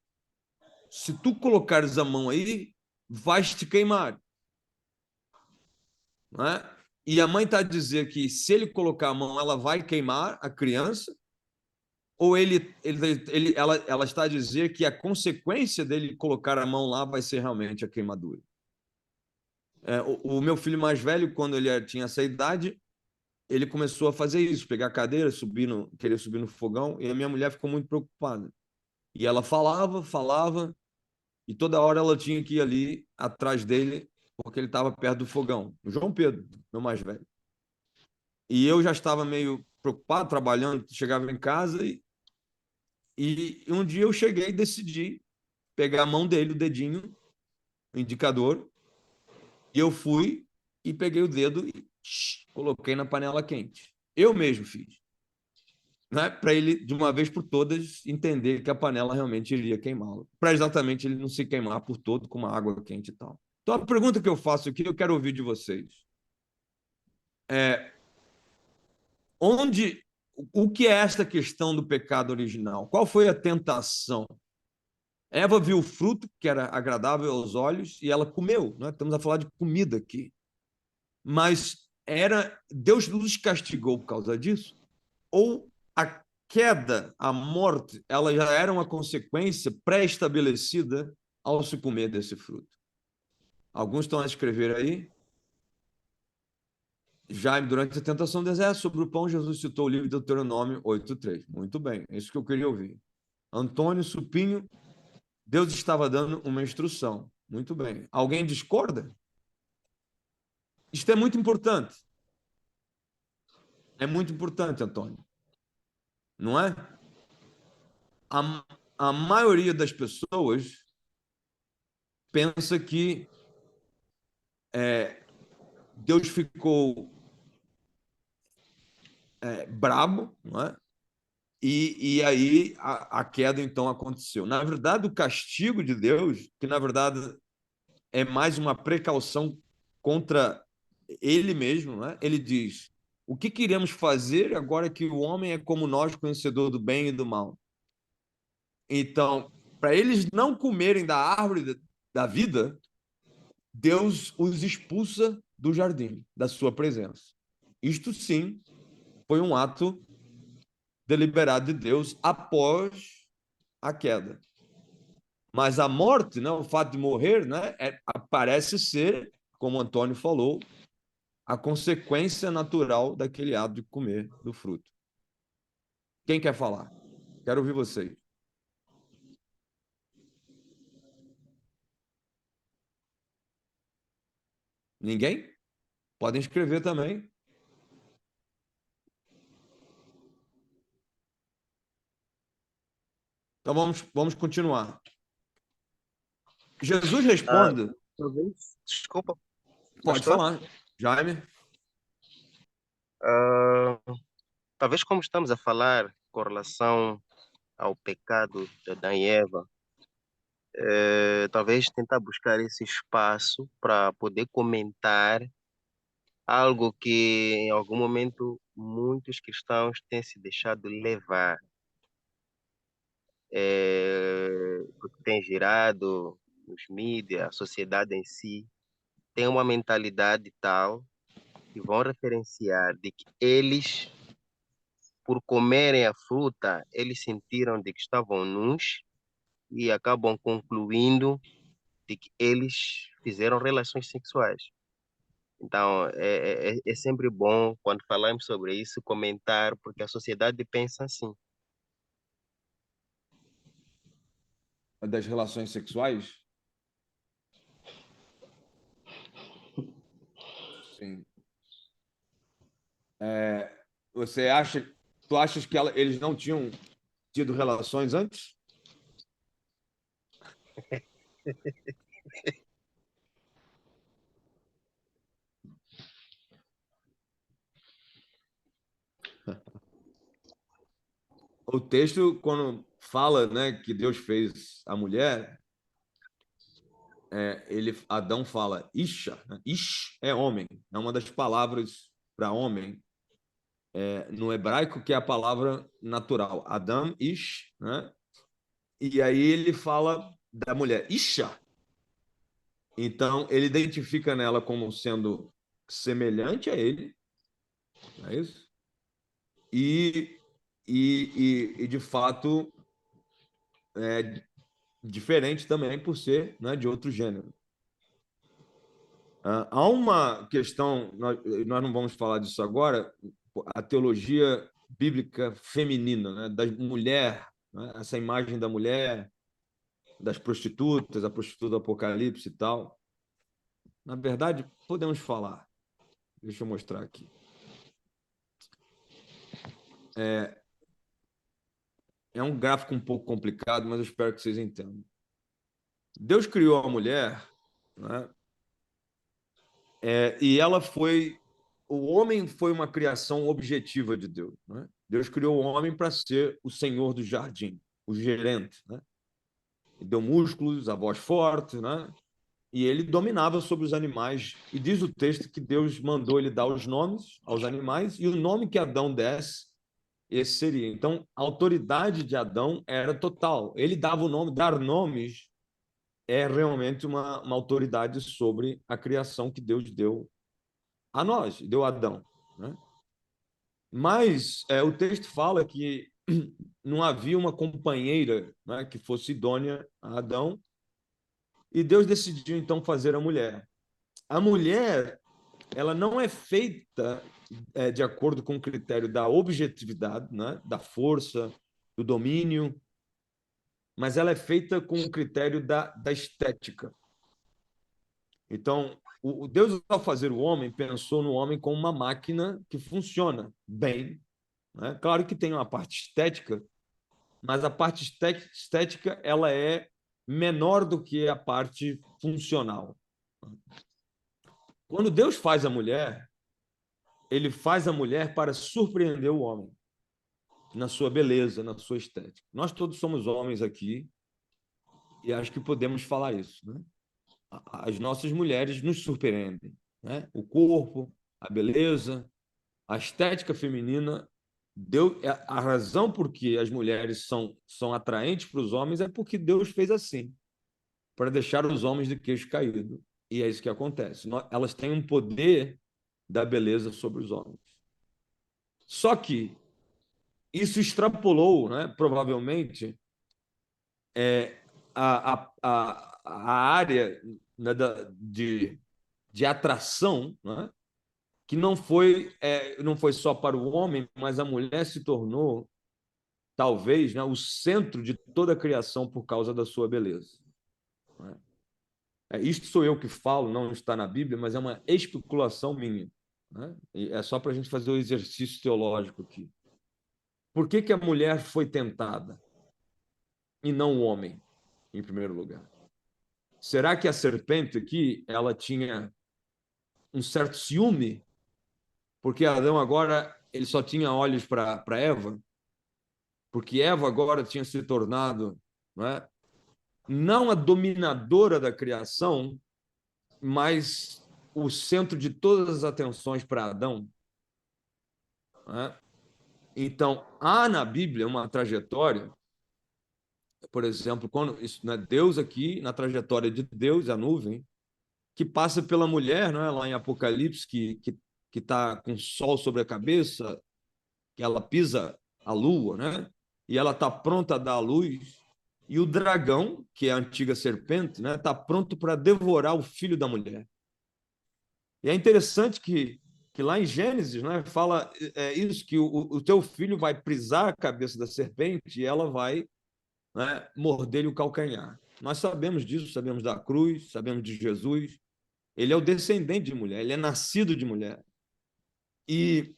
se tu colocares a mão aí, vais te queimar. Né? E a mãe está a dizer que se ele colocar a mão, ela vai queimar a criança, ou ela está a dizer que a consequência dele colocar a mão lá vai ser realmente a queimadura. O meu filho mais velho, quando ele tinha essa idade, ele começou a fazer isso, pegar a cadeira, querer subir no fogão, e a minha mulher ficou muito preocupada. E ela falava, falava, e toda hora ela tinha que ir ali atrás dele, porque ele estava perto do fogão. O João Pedro, meu mais velho. E eu já estava meio preocupado, trabalhando, chegava em casa e um dia eu cheguei e decidi pegar a mão dele, o dedinho, o indicador, e eu fui e peguei o dedo e coloquei na panela quente. Eu mesmo fiz. Né? Para ele, de uma vez por todas, entender que a panela realmente iria queimá-lo. Para exatamente ele não se queimar por todo com uma água quente e tal. Então, a pergunta que eu faço aqui, eu quero ouvir de vocês. Onde, o que é esta questão do pecado original? Qual foi a tentação? Eva viu o fruto que era agradável aos olhos e ela comeu. Né? Estamos a falar de comida aqui. Mas Deus nos castigou por causa disso? Ou a queda, a morte, ela já era uma consequência pré-estabelecida ao se comer desse fruto? Alguns estão a escrever aí. Jaime, durante a tentação do deserto, sobre o pão, Jesus citou o livro de Deuteronômio 8:3. Muito bem, é isso que eu queria ouvir. Antônio Supinho, Deus estava dando uma instrução. Muito bem. Alguém discorda? Isto é muito importante. É muito importante, Antônio. Não é? A maioria das pessoas pensa que Deus ficou brabo, não é? E aí a queda então aconteceu. Na verdade, o castigo de Deus, que na verdade é mais uma precaução contra ele mesmo, né? Ele diz: o que queremos fazer agora que o homem é como nós, conhecedor do bem e do mal? Então, para eles não comerem da árvore da vida, Deus os expulsa do jardim, da sua presença. Isto sim foi um ato deliberado de Deus após a queda. Mas a morte, né, o fato de morrer, né, parece ser, como o Antônio falou, a consequência natural daquele ato de comer do fruto. Quem quer falar? Quero ouvir vocês. Ninguém? Podem escrever também. Então vamos continuar. Jesus responde. Talvez, desculpa, Pode pastor. falar, Jaime. Talvez como estamos a falar com relação ao pecado de Adão e Eva, talvez tentar buscar esse espaço para poder comentar algo que em algum momento muitos cristãos têm se deixado levar, porque tem girado nos mídias, a sociedade em si, tem uma mentalidade tal que vão referenciar de que eles, por comerem a fruta, eles sentiram de que estavam nus e acabam concluindo de que eles fizeram relações sexuais. Então, é sempre bom, quando falamos sobre isso, comentar, porque a sociedade pensa assim. Das relações sexuais? Sim. Você acha, tu achas que eles não tinham tido relações antes? O texto, quando fala, né, que Deus fez a mulher, Adão fala Isha, né? Ish é homem, é uma das palavras para homem no hebraico, que é a palavra natural. Adam, Ish, né? E aí ele fala da mulher, Isha. Então, ele identifica nela como sendo semelhante a ele, não é isso? E de fato, é diferente também por ser, né, de outro gênero. Há uma questão, nós não vamos falar disso agora, a teologia bíblica feminina, né, da mulher, né? Essa imagem da mulher, das prostitutas, a prostituta do Apocalipse e tal. Na verdade, podemos falar. Deixa eu mostrar aqui. É um gráfico um pouco complicado, mas eu espero que vocês entendam. Deus criou a mulher, né? E ela foi... O homem foi uma criação objetiva de Deus, né? Deus criou o homem para ser o senhor do jardim, o gerente, né? Ele deu músculos, a voz forte, né? E ele dominava sobre os animais. E diz o texto que Deus mandou ele dar os nomes aos animais, e o nome que Adão desse, esse seria. Então, a autoridade de Adão era total. Ele dava o nome, dar nomes é realmente uma autoridade sobre a criação que Deus deu a nós, deu a Adão, né? Mas o texto fala que não havia uma companheira, né, que fosse idônea a Adão, e Deus decidiu então fazer a mulher. A mulher, ela não é feita de acordo com o critério da objetividade, né, da força, do domínio, mas ela é feita com o critério da estética. Então, o Deus, ao fazer o homem, pensou no homem como uma máquina que funciona bem, né? Claro que tem uma parte estética, mas a parte estética ela é menor do que a parte funcional. Quando Deus faz a mulher, ele faz a mulher para surpreender o homem na sua beleza, na sua estética. Nós todos somos homens aqui e acho que podemos falar isso, né? As nossas mulheres nos surpreendem, né? O corpo, a beleza, a estética feminina. A razão por que as mulheres são atraentes para os homens é porque Deus fez assim, para deixar os homens de queixo caído. E é isso que acontece. Elas têm um poder da beleza sobre os homens. Só que isso extrapolou, né, provavelmente, a área, né, de atração, né, que não foi só para o homem, mas a mulher se tornou, talvez, né, o centro de toda a criação por causa da sua beleza, né? Isto sou eu que falo, não está na Bíblia, mas é uma especulação minha, né? E é só para a gente fazer o exercício teológico aqui. Por que a mulher foi tentada e não o homem, em primeiro lugar? Será que a serpente aqui ela tinha um certo ciúme? Porque Adão agora ele só tinha olhos para Eva? Porque Eva agora tinha se tornado, não a dominadora da criação, mas o centro de todas as atenções para Adão, né? Então, há na Bíblia uma trajetória, por exemplo, quando isso, né, Deus aqui, na trajetória de Deus, a nuvem, que passa pela mulher, não é? Lá em Apocalipse, que está com o sol sobre a cabeça, que ela pisa a lua, né? E ela está pronta a dar a luz, e o dragão, que é a antiga serpente, né, está pronto para devorar o filho da mulher. E é interessante que lá em Gênesis, né, fala isso, que o teu filho vai prisar a cabeça da serpente e ela vai, né, morder-lhe o calcanhar. Nós sabemos disso, sabemos da cruz, sabemos de Jesus. Ele é o descendente de mulher, ele é nascido de mulher. E,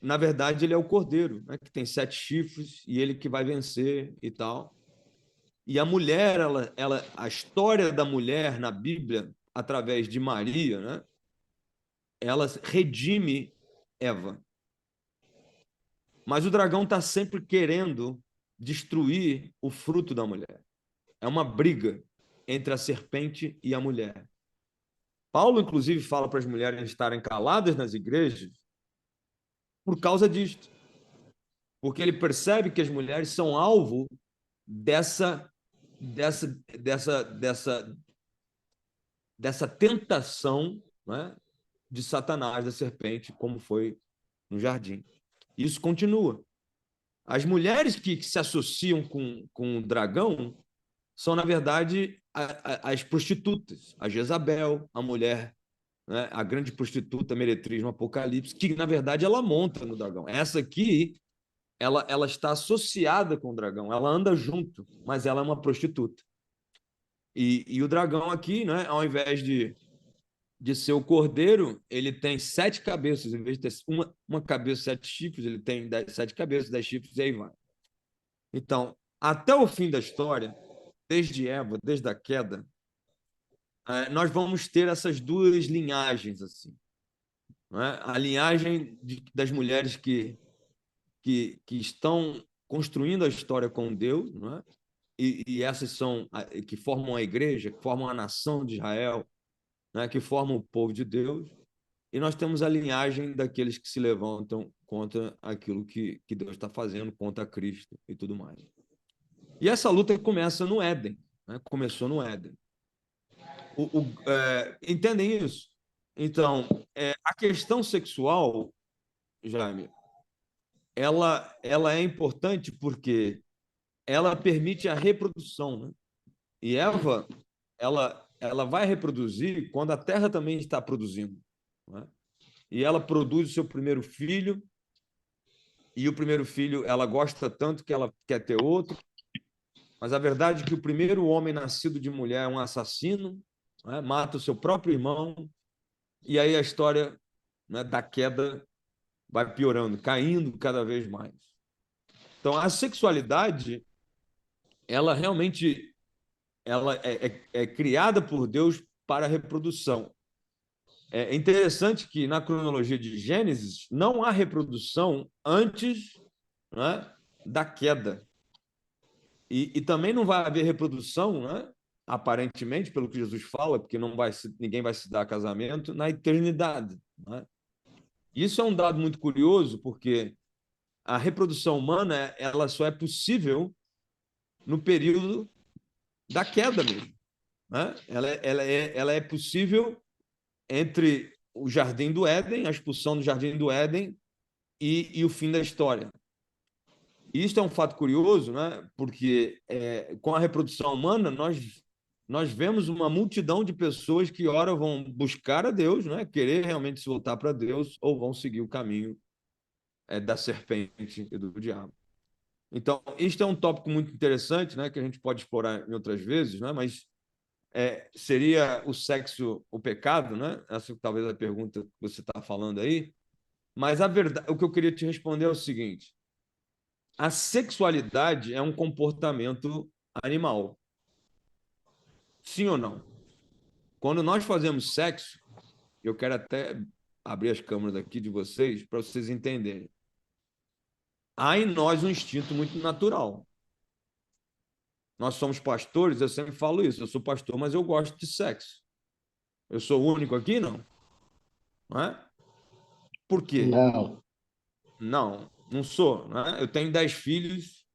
na verdade, ele é o cordeiro, né, que tem 7 chifres e ele que vai vencer e tal. E a mulher, a história da mulher na Bíblia, através de Maria, né, ela redime Eva. Mas o dragão está sempre querendo destruir o fruto da mulher. É uma briga entre a serpente e a mulher. Paulo, inclusive, fala para as mulheres estarem caladas nas igrejas por causa disto. Porque ele percebe que as mulheres são alvo dessa tentação, né, de Satanás, da serpente, como foi no jardim. Isso continua. As mulheres que se associam com o dragão são, na verdade, as prostitutas. A Jezabel, a mulher, né, a grande prostituta meretriz no Apocalipse, que, na verdade, ela monta no dragão. Essa aqui ela está associada com o dragão, ela anda junto, mas ela é uma prostituta. E o dragão aqui, né, ao invés de ser o cordeiro, ele tem 7 cabeças, em vez de ter uma cabeça, 7 chifres, ele tem 7 cabeças, 10 chifres, e aí vai. Então, até o fim da história, desde Eva, desde a queda, nós vamos ter essas duas linhagens, assim, né? A linhagem das mulheres que estão construindo a história com Deus, não é? E essas são que formam a igreja, que formam a nação de Israel, né? Que formam o povo de Deus. E nós temos a linhagem daqueles que se levantam contra aquilo que Deus está fazendo, contra Cristo e tudo mais. E essa luta começa no Éden, né? Começou no Éden. Entendem isso? Então, a questão sexual, Jaime, ela é importante porque ela permite a reprodução, né? E Eva, ela vai reproduzir quando a Terra também está produzindo, né? E ela produz o seu primeiro filho, e o primeiro filho ela gosta tanto que ela quer ter outro, mas a verdade é que o primeiro homem nascido de mulher é um assassino, né? Mata o seu próprio irmão, e aí a história, né, da queda vai piorando, caindo cada vez mais. Então, a sexualidade, ela realmente ela é criada por Deus para a reprodução. É interessante que na cronologia de Gênesis não há reprodução antes, né, da queda. E também não vai haver reprodução, né, aparentemente, pelo que Jesus fala, porque ninguém vai se dar casamento na eternidade, né? Isso é um dado muito curioso, porque a reprodução humana ela só é possível no período da queda mesmo, né? Ela é possível entre o Jardim do Éden, a expulsão do Jardim do Éden e o fim da história. E isso é um fato curioso, né? Porque com a reprodução humana nós vemos uma multidão de pessoas que ora vão buscar a Deus, né? Querer realmente se voltar para Deus, ou vão seguir o caminho da serpente e do diabo. Então, isto é um tópico muito interessante, né? Que a gente pode explorar em outras vezes, né? Mas seria o sexo o pecado, né? Essa talvez a pergunta que você está falando aí. Mas a verdade, o que eu queria te responder é o seguinte: a sexualidade é um comportamento animal. Sim ou não? Quando nós fazemos sexo, eu quero até abrir as câmeras aqui de vocês para vocês entenderem. Há em nós um instinto muito natural. Nós somos pastores, eu sempre falo isso. Eu sou pastor, mas eu gosto de sexo. Eu sou o único aqui? Não. Não é? Por quê? Não. Não sou. Não é? Eu tenho 10 filhos.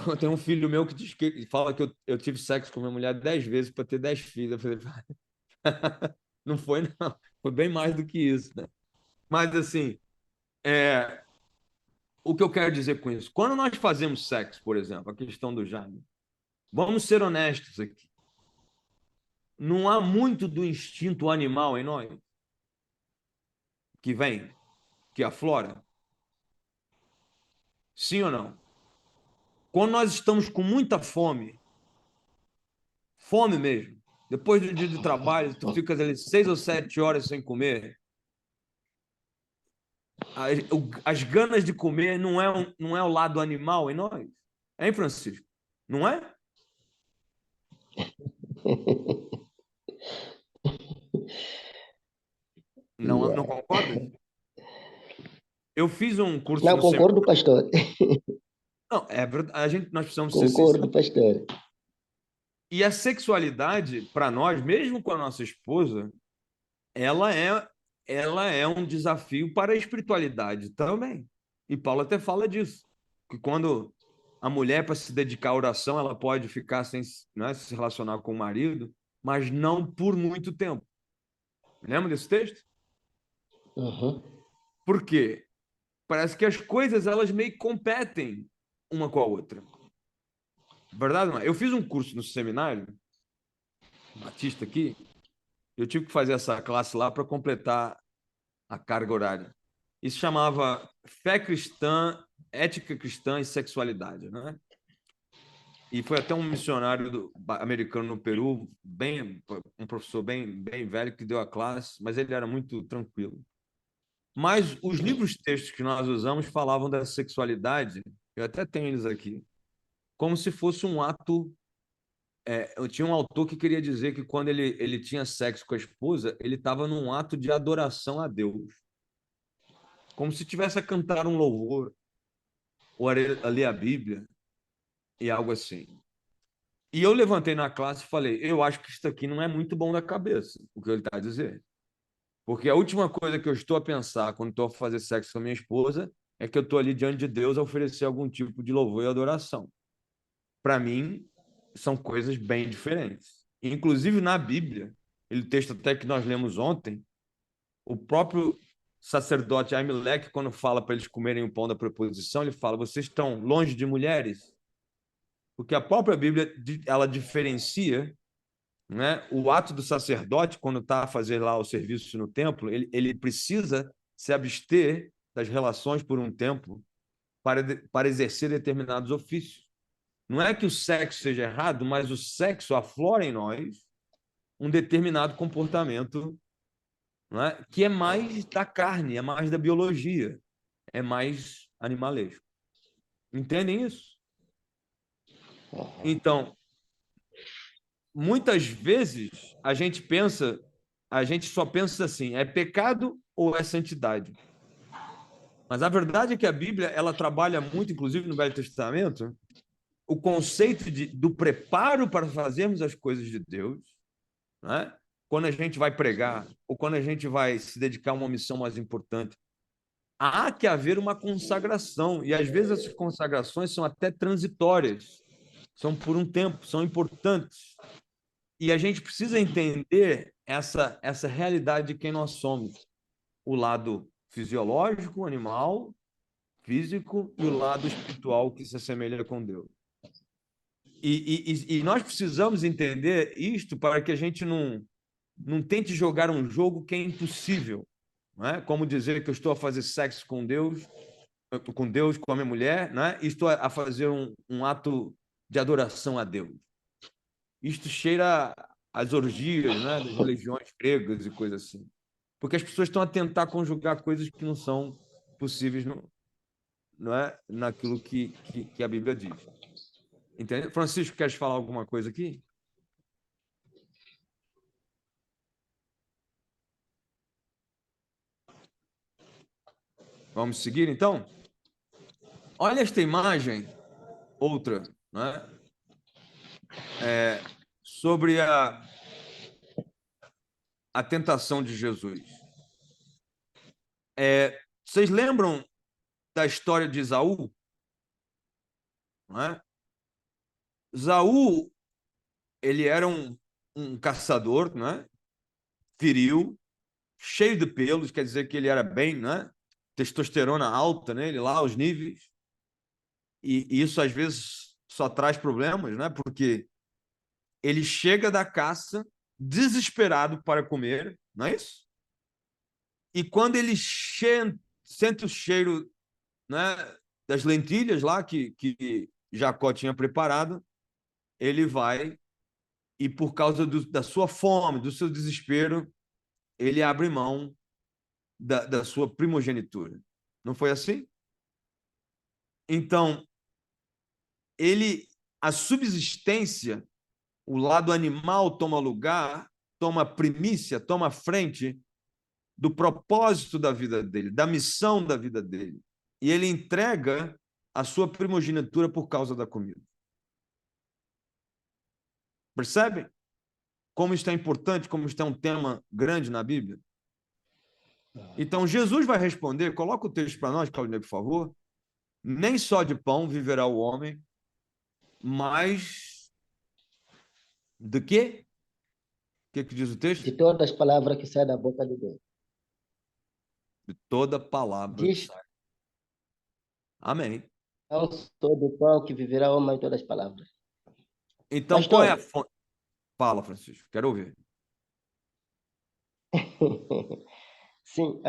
Eu tenho um filho meu que fala que eu tive sexo com minha mulher 10 vezes para ter 10 filhos. Eu falei, não foi, não. Foi bem mais do que isso, né? Mas, assim, o que eu quero dizer com isso? Quando nós fazemos sexo, por exemplo, a questão do Jaime, vamos ser honestos aqui. Não há muito do instinto animal em nós que vem, que aflora? Sim ou não? Quando nós estamos com muita fome mesmo, depois do dia de trabalho, tu ficas ali 6 ou 7 horas sem comer, as ganas de comer não é o lado animal em nós? Hein, Francisco? Não é? Não concorda? Eu fiz um curso Não, no concordo, pastor. Não, é verdade, nós precisamos ser Concordo, sinceros. pastor. E a sexualidade, para nós, mesmo com a nossa esposa, ela é um desafio para a espiritualidade também. E Paulo até fala disso, que quando a mulher, para se dedicar à oração, ela pode ficar sem, né, se relacionar com o marido, mas não por muito tempo. Lembra desse texto? Uhum. Por quê? Parece que as coisas elas meio que competem uma com a outra. Verdade, não é? Eu fiz um curso no seminário Batista aqui, eu tive que fazer essa classe lá para completar a carga horária. e se chamava Fé Cristã, Ética Cristã e Sexualidade, né? E foi até um missionário americano no Peru, um professor bem velho que deu a classe, mas ele era muito tranquilo. Mas os livros textos que nós usamos falavam da sexualidade, eu até tenho eles aqui, como se fosse um ato. Eu tinha um autor que queria dizer que quando ele tinha sexo com a esposa, ele estava num ato de adoração a Deus, como se tivesse a cantar um louvor, ou a ler a Bíblia, e algo assim. E eu levantei na classe e falei: eu acho que isso aqui não é muito bom da cabeça, o que ele está a dizer. Porque a última coisa que eu estou a pensar quando estou a fazer sexo com a minha esposa é que eu estou ali diante de Deus a oferecer algum tipo de louvor e adoração. Para mim, são coisas bem diferentes. Inclusive na Bíblia, o texto até que nós lemos ontem, o próprio sacerdote Aimeleque, quando fala para eles comerem o pão da proposição, ele fala: vocês estão longe de mulheres? Porque a própria Bíblia ela diferencia, né, o ato do sacerdote, quando está a fazer lá o serviço no templo, ele precisa se abster das relações por um tempo para exercer determinados ofícios. Não é que o sexo seja errado, mas o sexo aflora em nós um determinado comportamento, não é? Que é mais da carne, é mais da biologia, é mais animalesco. Entendem isso? Então, muitas vezes a gente só pensa assim, é pecado ou é santidade? Mas a verdade é que a Bíblia, ela trabalha muito, inclusive no Velho Testamento, o conceito do preparo para fazermos as coisas de Deus, né? Quando a gente vai pregar ou quando a gente vai se dedicar a uma missão mais importante, há que haver uma consagração, e às vezes essas consagrações são até transitórias, são por um tempo, são importantes. E a gente precisa entender essa realidade de quem nós somos. O lado fisiológico, animal, físico, e o lado espiritual que se assemelha com Deus. E nós precisamos entender isto para que a gente não tente jogar um jogo que é impossível. Não é? Como dizer que eu estou a fazer sexo com Deus, com a minha mulher, né? E estou a fazer um ato de adoração a Deus. Isto cheira às orgias, né, das religiões gregas e coisas assim. Porque as pessoas estão a tentar conjugar coisas que não são possíveis não é, naquilo que a Bíblia diz. Entende? Francisco, queres falar alguma coisa aqui? Vamos seguir, então? Olha esta imagem, outra, né? Sobre a tentação de Jesus. Vocês lembram da história de Esaú? Não é? Esaú, ele era um caçador, né? Viril, cheio de pelos, quer dizer que ele era bem, né? Testosterona alta nele, lá os níveis. E isso às vezes só traz problemas, né? Porque ele chega da caça desesperado para comer, não é isso? E quando ele sente o cheiro, né, das lentilhas lá que Jacó tinha preparado, ele vai e por causa da sua fome, do seu desespero, ele abre mão da sua primogenitura. Não foi assim? Então, a subsistência, o lado animal toma lugar, toma primícia, toma frente do propósito da vida dele, da missão da vida dele. E ele entrega a sua primogenitura por causa da comida. Percebe? Como isso é importante, como isso é um tema grande na Bíblia. Então, Jesus vai responder, coloca o texto para nós, Claudinei, por favor. Nem só de pão viverá o homem, mas de quê? O que diz o texto? De todas as palavras que saem da boca de Deus. De toda palavra. Diz, Amém. não sou do pão que viverá o homem em todas as palavras. Então, Pastor, qual é a fonte? Fala, Francisco, quero ouvir. Sim,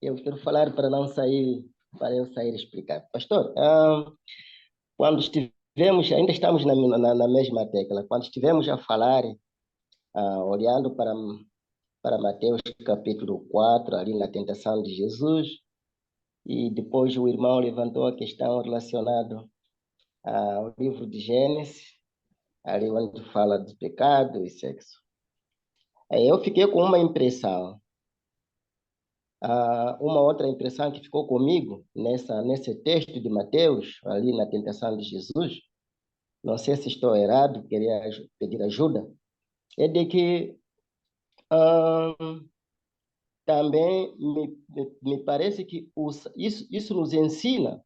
eu quero falar para não sair, para eu sair explicar. Pastor, quando estivemos, ainda estamos na mesma tecla, quando estivemos a falar, olhando para Mateus capítulo 4, ali na tentação de Jesus, e depois o irmão levantou a questão relacionada ao livro de Gênesis, ali onde fala de pecado e sexo. Aí eu fiquei com uma impressão. Uma outra impressão que ficou comigo nesse texto de Mateus, ali na tentação de Jesus, não sei se estou errado, queria pedir ajuda, é de que também me parece que isso nos ensina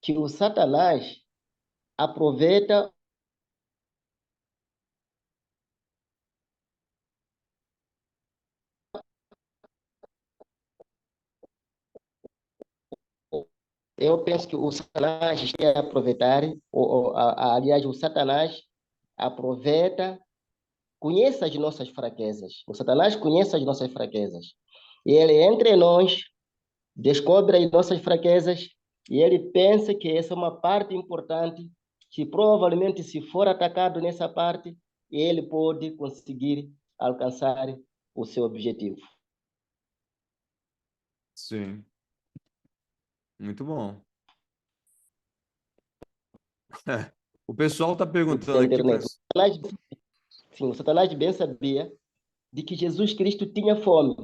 que o Satanás aproveita. Eu penso que o Satanás quer aproveitar, aliás, o Satanás aproveita, conhece as nossas fraquezas. O Satanás conhece as nossas fraquezas. E ele entre nós, descobre as nossas fraquezas, e ele pensa que essa é uma parte importante, que provavelmente se for atacado nessa parte, ele pode conseguir alcançar o seu objetivo. Sim. Muito bom. O pessoal está perguntando Da aqui internet. O Satanás bem sabia de que Jesus Cristo tinha fome.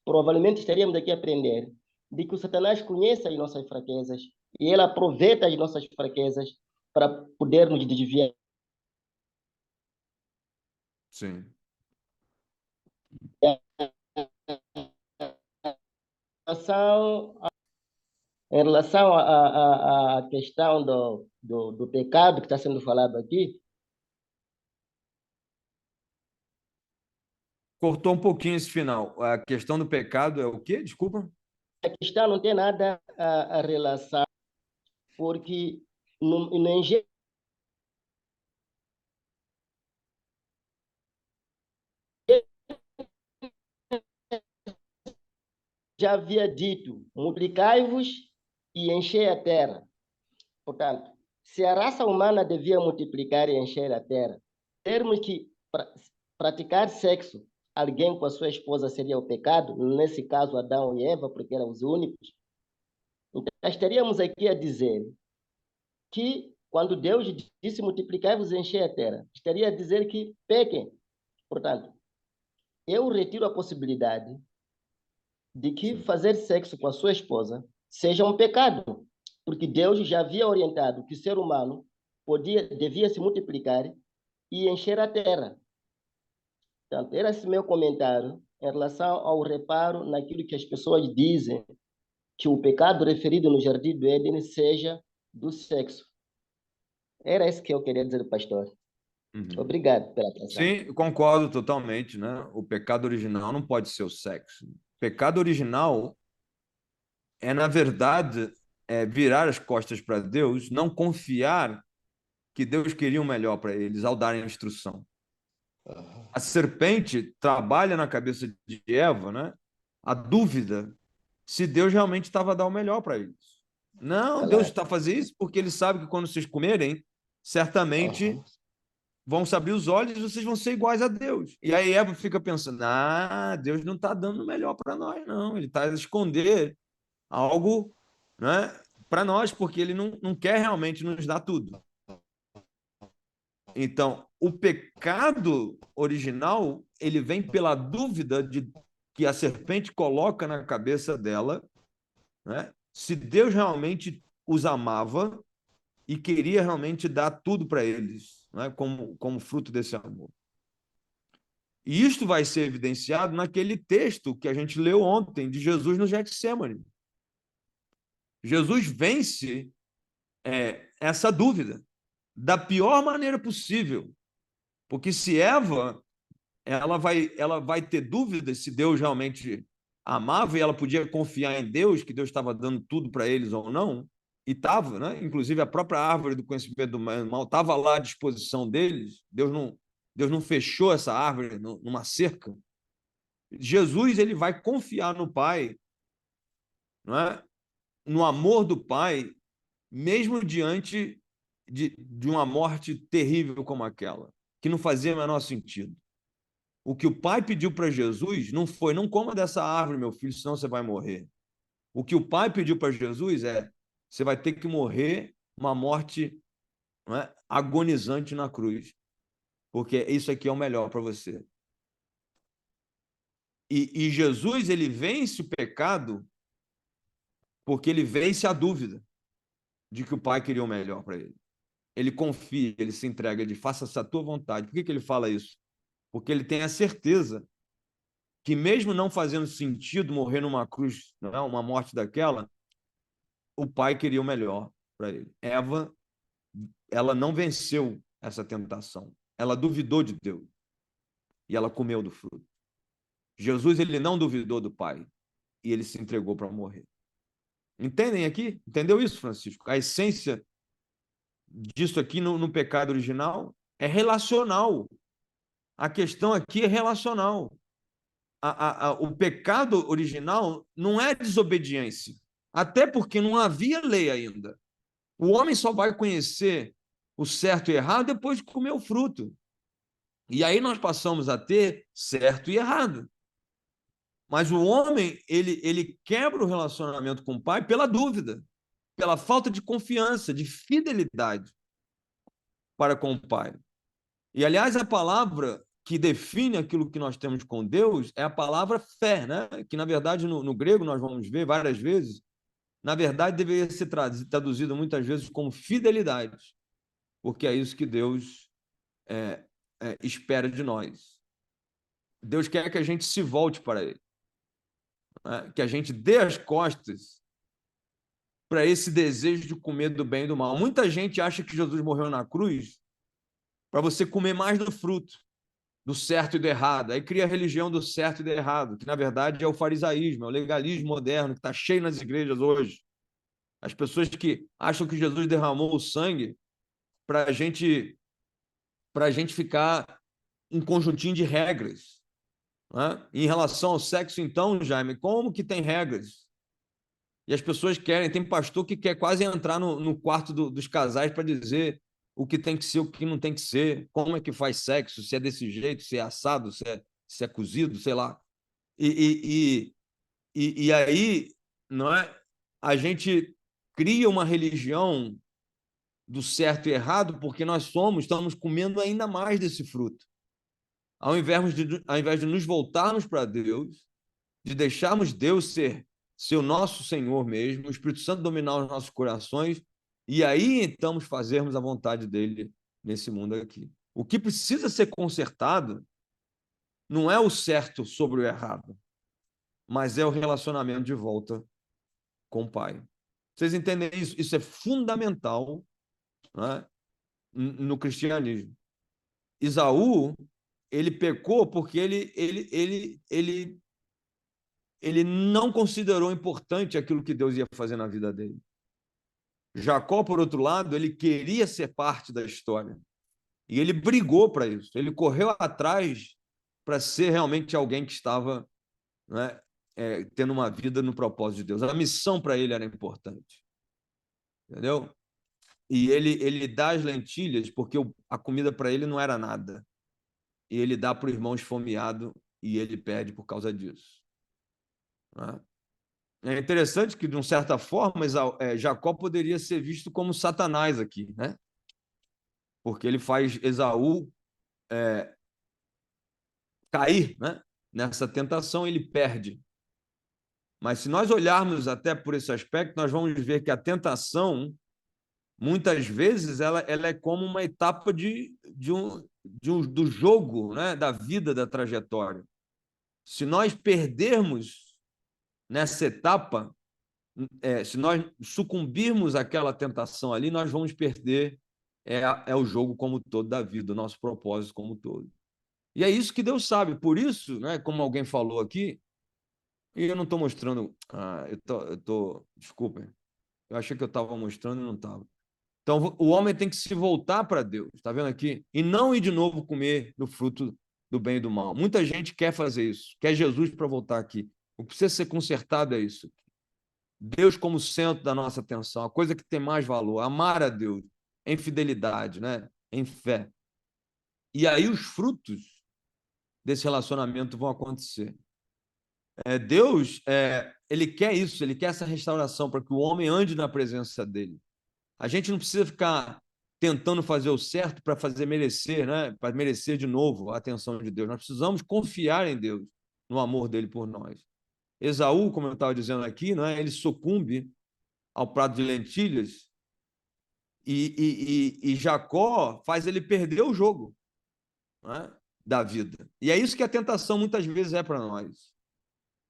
Provavelmente estaríamos aqui a aprender de que o Satanás conhece as nossas fraquezas e ele aproveita as nossas fraquezas para poder nos desviar. Sim. Em relação à questão do pecado que está sendo falado aqui, Cortou um pouquinho esse final. A questão do pecado é o quê? Desculpa. a questão não tem nada a relação, porque no Evangelho já havia dito: multiplicai-vos e enchei a terra. Portanto, se a raça humana devia multiplicar e encher a terra, termos que praticar sexo, alguém com a sua esposa seria o pecado, nesse caso Adão e Eva, porque eram os únicos. Então, estaríamos aqui a dizer que quando Deus disse multiplicai-vos e encher a terra, estaria a dizer que pequem. Portanto, eu retiro a possibilidade de que fazer sexo com a sua esposa seja um pecado, porque Deus já havia orientado que o ser humano devia se multiplicar e encher a terra. Portanto, era esse meu comentário em relação ao reparo naquilo que as pessoas dizem que o pecado referido no Jardim do Éden seja do sexo. Era isso que eu queria dizer, pastor. Obrigado pela atenção. Sim, concordo totalmente, né? O pecado original não pode ser o sexo. O pecado original é, na verdade, virar as costas para Deus, não confiar que Deus queria o melhor para eles ao dar a instrução. A serpente trabalha na cabeça de Eva, né? A dúvida se Deus realmente estava a dar o melhor para eles. Não, Deus está fazendo isso porque ele sabe que quando vocês comerem, certamente vão se abrir os olhos e vocês vão ser iguais a Deus. E aí Eva fica pensando, Deus não está dando o melhor para nós, não. Ele está a esconder algo, né, para nós, porque ele não quer realmente nos dar tudo. Então, o pecado original, ele vem pela dúvida que a serpente coloca na cabeça dela, né, se Deus realmente os amava e queria realmente dar tudo para eles, né, como fruto desse amor. E isto vai ser evidenciado naquele texto que a gente leu ontem, de Jesus no Getsêmani. Jesus vence essa dúvida da pior maneira possível. Porque se Eva ela vai ter dúvidas se Deus realmente amava e ela podia confiar em Deus, que Deus estava dando tudo para eles ou não, e estava, né? Inclusive a própria árvore do conhecimento do mal estava lá à disposição deles, Deus não fechou essa árvore numa cerca. Jesus ele vai confiar no Pai não é? No amor do Pai, mesmo diante de uma morte terrível como aquela, que não fazia o menor sentido. O que o Pai pediu para Jesus não foi: não coma dessa árvore, meu filho, senão você vai morrer. O que o Pai pediu para Jesus é: você vai ter que morrer uma morte, não é, agonizante na cruz, porque isso aqui é o melhor para você. E Jesus, ele vence o pecado porque ele vence a dúvida de que o Pai queria o melhor para ele. Ele confia, ele se entrega, ele faça-se a tua vontade. Por que ele fala isso? Porque ele tem a certeza que, mesmo não fazendo sentido morrer numa cruz, não é, uma morte daquela, o Pai queria o melhor para ele. Eva, ela não venceu essa tentação. Ela duvidou de Deus e ela comeu do fruto. Jesus, ele não duvidou do Pai e ele se entregou para morrer. Entendem aqui? Entendeu isso, Francisco? A essência disso aqui no pecado original é relacional. A questão aqui é relacional. O pecado original não é desobediência, até porque não havia lei ainda. O homem só vai conhecer o certo e errado depois de comer o fruto. E aí nós passamos a ter certo e errado. Mas o homem, ele quebra o relacionamento com o pai pela dúvida, pela falta de confiança, de fidelidade para com o pai. E, aliás, a palavra que define aquilo que nós temos com Deus é a palavra fé, né? Que, na verdade, no grego, nós vamos ver várias vezes, na verdade, deveria ser traduzido muitas vezes como fidelidade, porque é isso que Deus espera de nós. Deus quer que a gente se volte para Ele, né? Que a gente dê as costas para esse desejo de comer do bem e do mal. Muita gente acha que Jesus morreu na cruz para você comer mais do fruto, do certo e do errado. Aí cria a religião do certo e do errado, que na verdade é o farisaísmo, é o legalismo moderno, que está cheio nas igrejas hoje. As pessoas que acham que Jesus derramou o sangue para a gente ficar um conjuntinho de regras, né? Em relação ao sexo, então, Jaime, como que tem regras? E as pessoas querem, tem pastor que quer quase entrar no quarto dos casais para dizer o que tem que ser, o que não tem que ser, como é que faz sexo, se é desse jeito, se é assado, se é cozido, sei lá. E aí, não é? A gente cria uma religião do certo e errado porque nós estamos comendo ainda mais desse fruto. Ao invés de nos voltarmos para Deus, de deixarmos Deus ser o nosso Senhor mesmo, o Espírito Santo dominar os nossos corações, e aí então fazermos a vontade dele nesse mundo aqui. O que precisa ser consertado não é o certo sobre o errado, mas é o relacionamento de volta com o Pai. Vocês entendem isso? Isso é fundamental, né, no cristianismo. Esaú, ele pecou porque ele não considerou importante aquilo que Deus ia fazer na vida dele. Jacó, por outro lado, ele queria ser parte da história. E ele brigou para isso. Ele correu atrás para ser realmente alguém que estava, né, tendo uma vida no propósito de Deus. A missão para ele era importante. Entendeu? E ele dá as lentilhas porque a comida para ele não era nada. E ele dá para o irmão esfomeado e ele perde por causa disso. Né? É interessante que, de uma certa forma, Jacó poderia ser visto como Satanás aqui, né? Porque ele faz Esaú cair, né, nessa tentação, ele perde. Mas se nós olharmos até por esse aspecto, nós vamos ver que a tentação, muitas vezes, ela é como uma etapa do jogo, né, da vida, da trajetória. Se nós perdermos nessa etapa, se nós sucumbirmos àquela tentação ali, nós vamos perder o jogo como todo da vida, o nosso propósito como todo. E é isso que Deus sabe. Por isso, né, como alguém falou aqui, e eu não estou mostrando. Desculpem. Eu achei que eu estava mostrando e não estava. Então, o homem tem que se voltar para Deus, está vendo aqui? E não ir de novo comer do fruto do bem e do mal. Muita gente quer fazer isso, quer Jesus para voltar aqui. O que precisa ser consertado é isso. Deus como centro da nossa atenção, a coisa que tem mais valor, amar a Deus em fidelidade, né? Em fé. E aí os frutos desse relacionamento vão acontecer. Deus, ele quer isso, ele quer essa restauração para que o homem ande na presença dele. A gente não precisa ficar tentando fazer o certo para fazer merecer, né? Para merecer de novo a atenção de Deus. Nós precisamos confiar em Deus, no amor dele por nós. Esaú, como eu estava dizendo aqui, né? Ele sucumbe ao prato de lentilhas e Jacó faz ele perder o jogo, né? Da vida. E é isso que a tentação muitas vezes é para nós.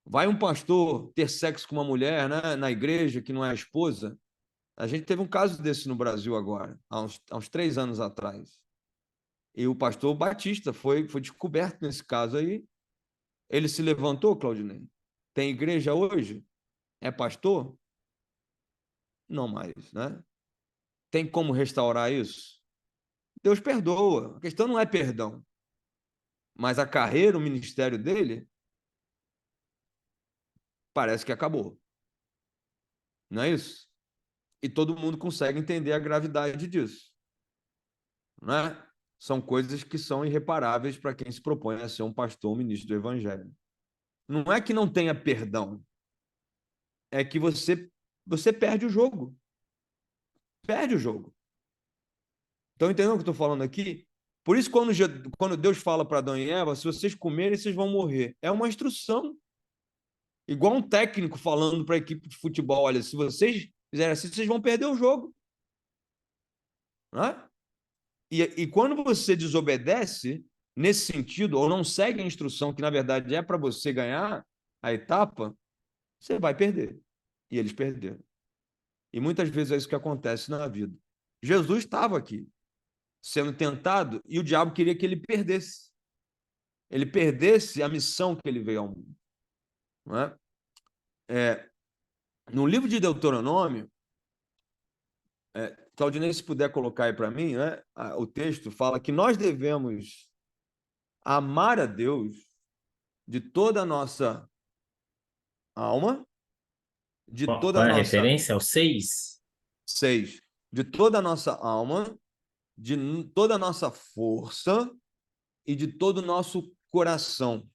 Vai um pastor ter sexo com uma mulher, né, na igreja que não é a esposa. A gente teve um caso desse no Brasil agora, há uns 3 anos atrás. E o pastor Batista foi descoberto nesse caso aí. Ele se levantou, Claudinei. Tem igreja hoje? É pastor? Não mais, né? Tem como restaurar isso? Deus perdoa. A questão não é perdão. Mas a carreira, o ministério dele, parece que acabou. Não é isso? E todo mundo consegue entender a gravidade disso. Né? São coisas que são irreparáveis para quem se propõe a ser um pastor, um ministro do evangelho. Não é que não tenha perdão, é que você perde o jogo. Perde o jogo. Então, entendeu o que eu estou falando aqui? Por isso, quando Deus fala para Adão e Eva, se vocês comerem, vocês vão morrer. É uma instrução. Igual um técnico falando para a equipe de futebol, olha, se vocês fizerem assim, vocês vão perder o jogo. Né? E quando você desobedece, nesse sentido, ou não segue a instrução que, na verdade, é para você ganhar a etapa, você vai perder. E eles perderam. E muitas vezes é isso que acontece na vida. Jesus estava aqui, sendo tentado, e o diabo queria que ele perdesse. Ele perdesse a missão que ele veio ao mundo. Não é? No livro de Deuteronômio, Claudinei, se puder colocar aí para mim, né? O texto fala que nós devemos amar a Deus de toda a nossa alma, de toda Qual a é a nossa... referência? É o 6? 6. De toda a nossa alma, de toda a nossa força e de todo o nosso coração.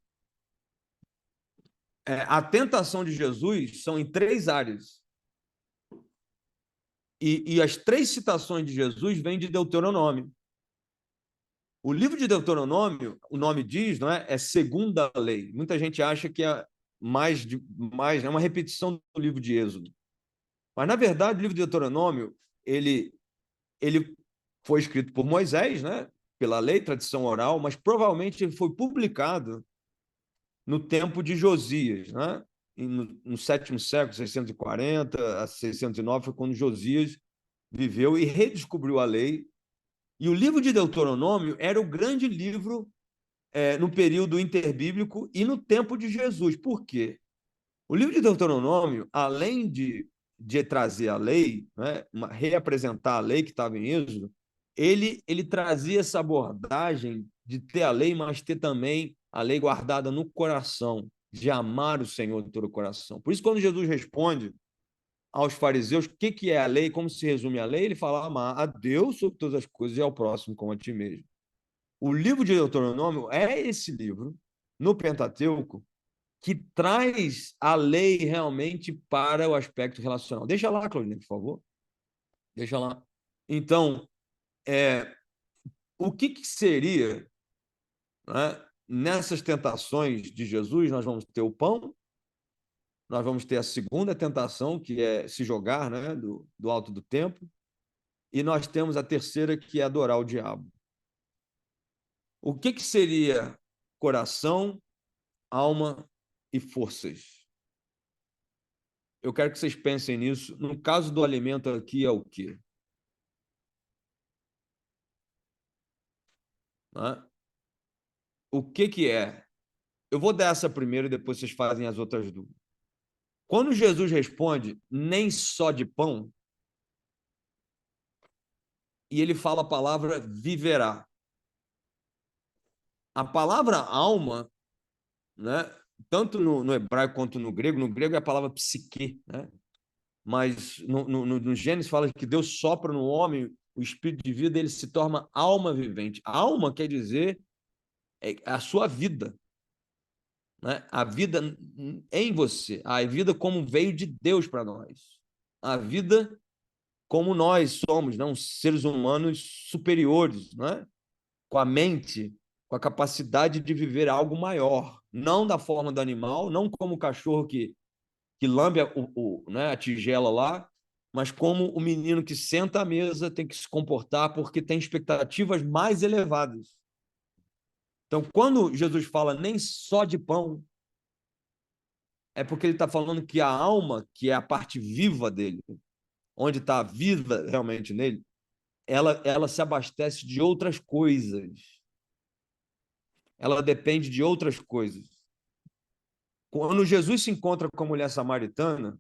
A tentação de Jesus são em 3 áreas. E as 3 citações de Jesus vêm de Deuteronômio. O livro de Deuteronômio, o nome diz, não é? É segunda lei. Muita gente acha que é mais é uma repetição do livro de Êxodo. Mas, na verdade, o livro de Deuteronômio, ele foi escrito por Moisés, né? Pela lei, tradição oral, mas provavelmente ele foi publicado no tempo de Josias, né? No 7º século, 640 a 609, foi quando Josias viveu e redescobriu a lei. E o livro de Deuteronômio era o grande livro no período interbíblico e no tempo de Jesus. Por quê? O livro de Deuteronômio, além de trazer a lei, né, reapresentar a lei que estava em Êxodo, ele trazia essa abordagem de ter a lei, mas ter também a lei guardada no coração, de amar o Senhor de todo o coração. Por isso, quando Jesus responde aos fariseus o que é a lei, como se resume a lei, ele fala amar a Deus sobre todas as coisas e ao próximo como a ti mesmo. O livro de Deuteronômio é esse livro, no Pentateuco, que traz a lei realmente para o aspecto relacional. Deixa lá, Claudinei, por favor. Deixa lá. Então, o que seria, né, nessas tentações de Jesus? Nós vamos ter o pão, nós vamos ter a segunda tentação, que é se jogar, né, do alto do templo, e nós temos a terceira, que é adorar o diabo. O que seria coração, alma e forças? Eu quero que vocês pensem nisso. No caso do alimento aqui é o quê? Né? O que é? Eu vou dar essa primeiro e depois vocês fazem as outras duas. Quando Jesus responde, nem só de pão, e ele fala a palavra viverá. A palavra alma, né, tanto no hebraico quanto no grego é a palavra psique, né? mas no Gênesis fala que Deus sopra no homem o espírito de vida, ele se torna alma vivente. Alma quer dizer a sua vida, né? A vida em você, a vida como veio de Deus para nós, a vida como nós somos, não seres humanos superiores, né? Com a mente, com a capacidade de viver algo maior, não da forma do animal, não como o cachorro que lambe né, a tigela lá, mas como o menino que senta à mesa tem que se comportar porque tem expectativas mais elevadas. Então, quando Jesus fala nem só de pão, é porque ele está falando que a alma, que é a parte viva dele, onde está a vida realmente nele, ela se abastece de outras coisas. Ela depende de outras coisas. Quando Jesus se encontra com a mulher samaritana,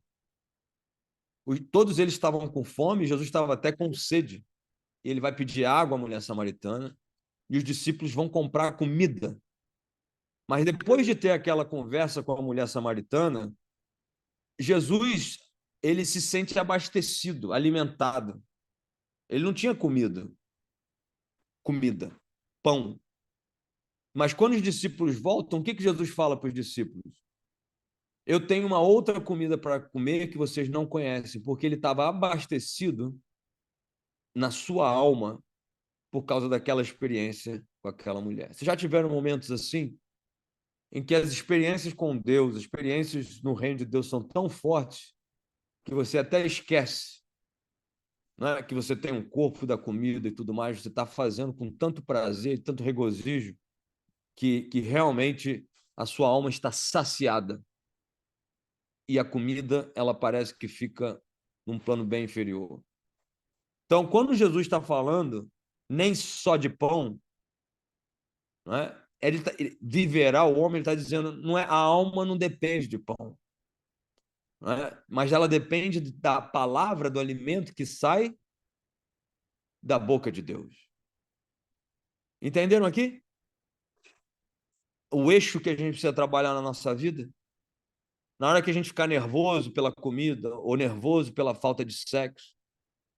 todos eles estavam com fome, Jesus estava até com sede. Ele vai pedir água à mulher samaritana e os discípulos vão comprar comida. Mas depois de ter aquela conversa com a mulher samaritana, Jesus, ele se sente abastecido, alimentado. Ele não tinha comida, pão. Mas quando os discípulos voltam, o que Jesus fala para os discípulos? Eu tenho uma outra comida para comer que vocês não conhecem, porque ele estava abastecido na sua alma por causa daquela experiência com aquela mulher. Vocês já tiveram momentos assim, em que as experiências com Deus, as experiências no reino de Deus são tão fortes que você até esquece, né? Que você tem um corpo da comida e tudo mais, você está fazendo com tanto prazer, tanto regozijo, que realmente a sua alma está saciada. E a comida, ela parece que fica num plano bem inferior. Então, quando Jesus está falando nem só de pão, né? Viverá o homem, ele está dizendo, não é, a alma não depende de pão, né? Mas ela depende da palavra, do alimento que sai da boca de Deus. Entenderam aqui? O eixo que a gente precisa trabalhar na nossa vida? Na hora que a gente ficar nervoso pela comida, ou nervoso pela falta de sexo,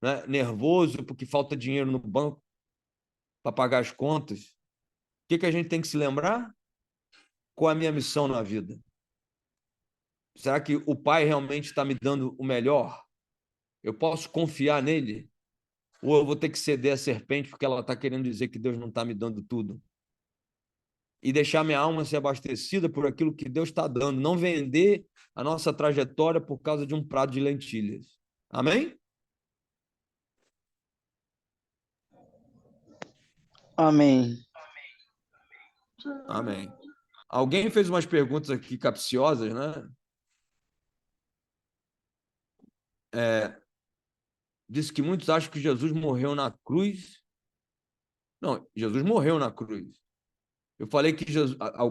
né? Nervoso porque falta dinheiro no banco para pagar as contas, o que a gente tem que se lembrar? Qual é a minha missão na vida? Será que o Pai realmente está me dando o melhor? Eu posso confiar nele? Ou eu vou ter que ceder à serpente porque ela está querendo dizer que Deus não está me dando tudo? E deixar minha alma ser abastecida por aquilo que Deus está dando. Não vender a nossa trajetória por causa de um prato de lentilhas. Amém? Amém. Amém. Alguém fez umas perguntas aqui capciosas, né? Disse que muitos acham que Jesus morreu na cruz. Não, Jesus morreu na cruz. Eu falei que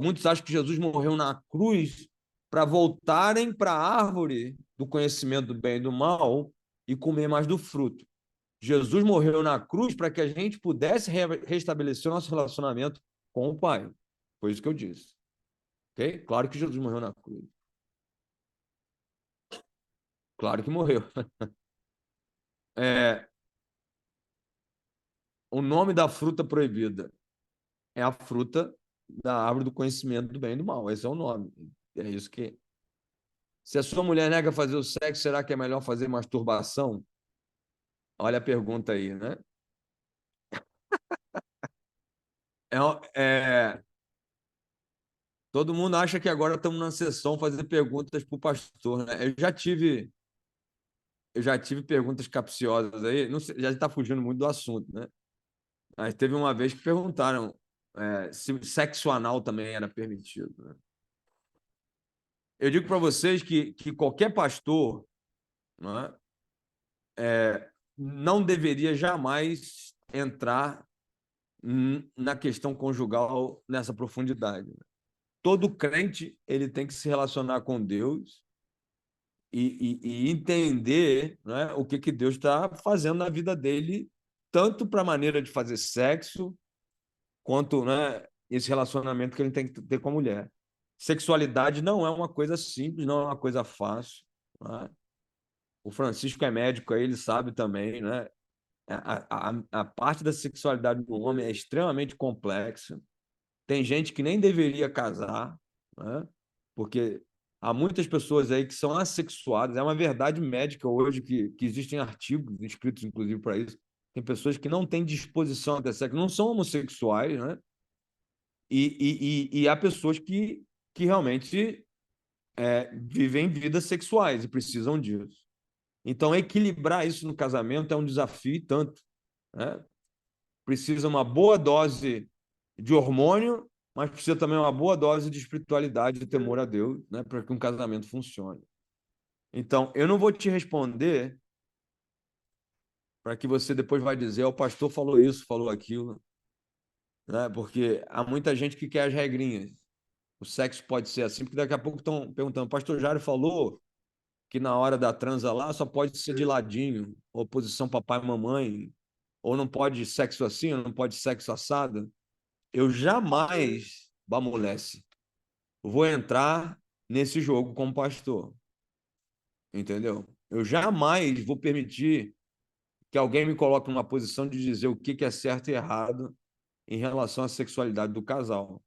muitos acham que Jesus morreu na cruz para voltarem para a árvore do conhecimento do bem e do mal e comer mais do fruto. Jesus morreu na cruz para que a gente pudesse restabelecer o nosso relacionamento com o Pai. Foi isso que eu disse. Ok? Claro que Jesus morreu na cruz. Claro que morreu. O nome da fruta proibida é a fruta da árvore do conhecimento do bem e do mal. Esse é o nome. É isso que... Se a sua mulher nega fazer o sexo, será que é melhor fazer masturbação? Olha a pergunta aí, né? Todo mundo acha que agora estamos na sessão fazer perguntas para o pastor, né? Eu já tive perguntas capciosas aí, não sei, já está fugindo muito do assunto, né? Mas teve uma vez que perguntaram se sexo anal também era permitido, né? Eu digo para vocês que qualquer pastor, né, não deveria jamais entrar na questão conjugal nessa profundidade. Todo crente ele tem que se relacionar com Deus e entender, né, o que Deus está fazendo na vida dele, tanto para a maneira de fazer sexo, quanto, né, esse relacionamento que ele tem que ter com a mulher. Sexualidade não é uma coisa simples, não é uma coisa fácil, né? O Francisco é médico, aí ele sabe também, né? A parte da sexualidade do homem é extremamente complexa. Tem gente que nem deveria casar, né? Porque há muitas pessoas aí que são assexuadas. É uma verdade médica hoje que existem artigos escritos, inclusive, para isso. Tem pessoas que não têm disposição até sexo, não são homossexuais, né? E há pessoas que realmente vivem vidas sexuais e precisam disso. Então, equilibrar isso no casamento é um desafio tanto, né? Precisa uma boa dose de hormônio, mas precisa também uma boa dose de espiritualidade e temor a Deus, né? Para que um casamento funcione. Então, eu não vou te responder para que você depois vai dizer, o pastor falou isso, falou aquilo, né? Porque há muita gente que quer as regrinhas. O sexo pode ser assim, porque daqui a pouco estão perguntando, o pastor Jário falou que na hora da transa lá só pode ser de ladinho, ou posição papai e mamãe, ou não pode sexo assim, ou não pode sexo assado. Eu jamais, Bamolece, vou entrar nesse jogo como pastor, entendeu? Eu jamais vou permitir que alguém me coloque numa posição de dizer o que é certo e errado em relação à sexualidade do casal.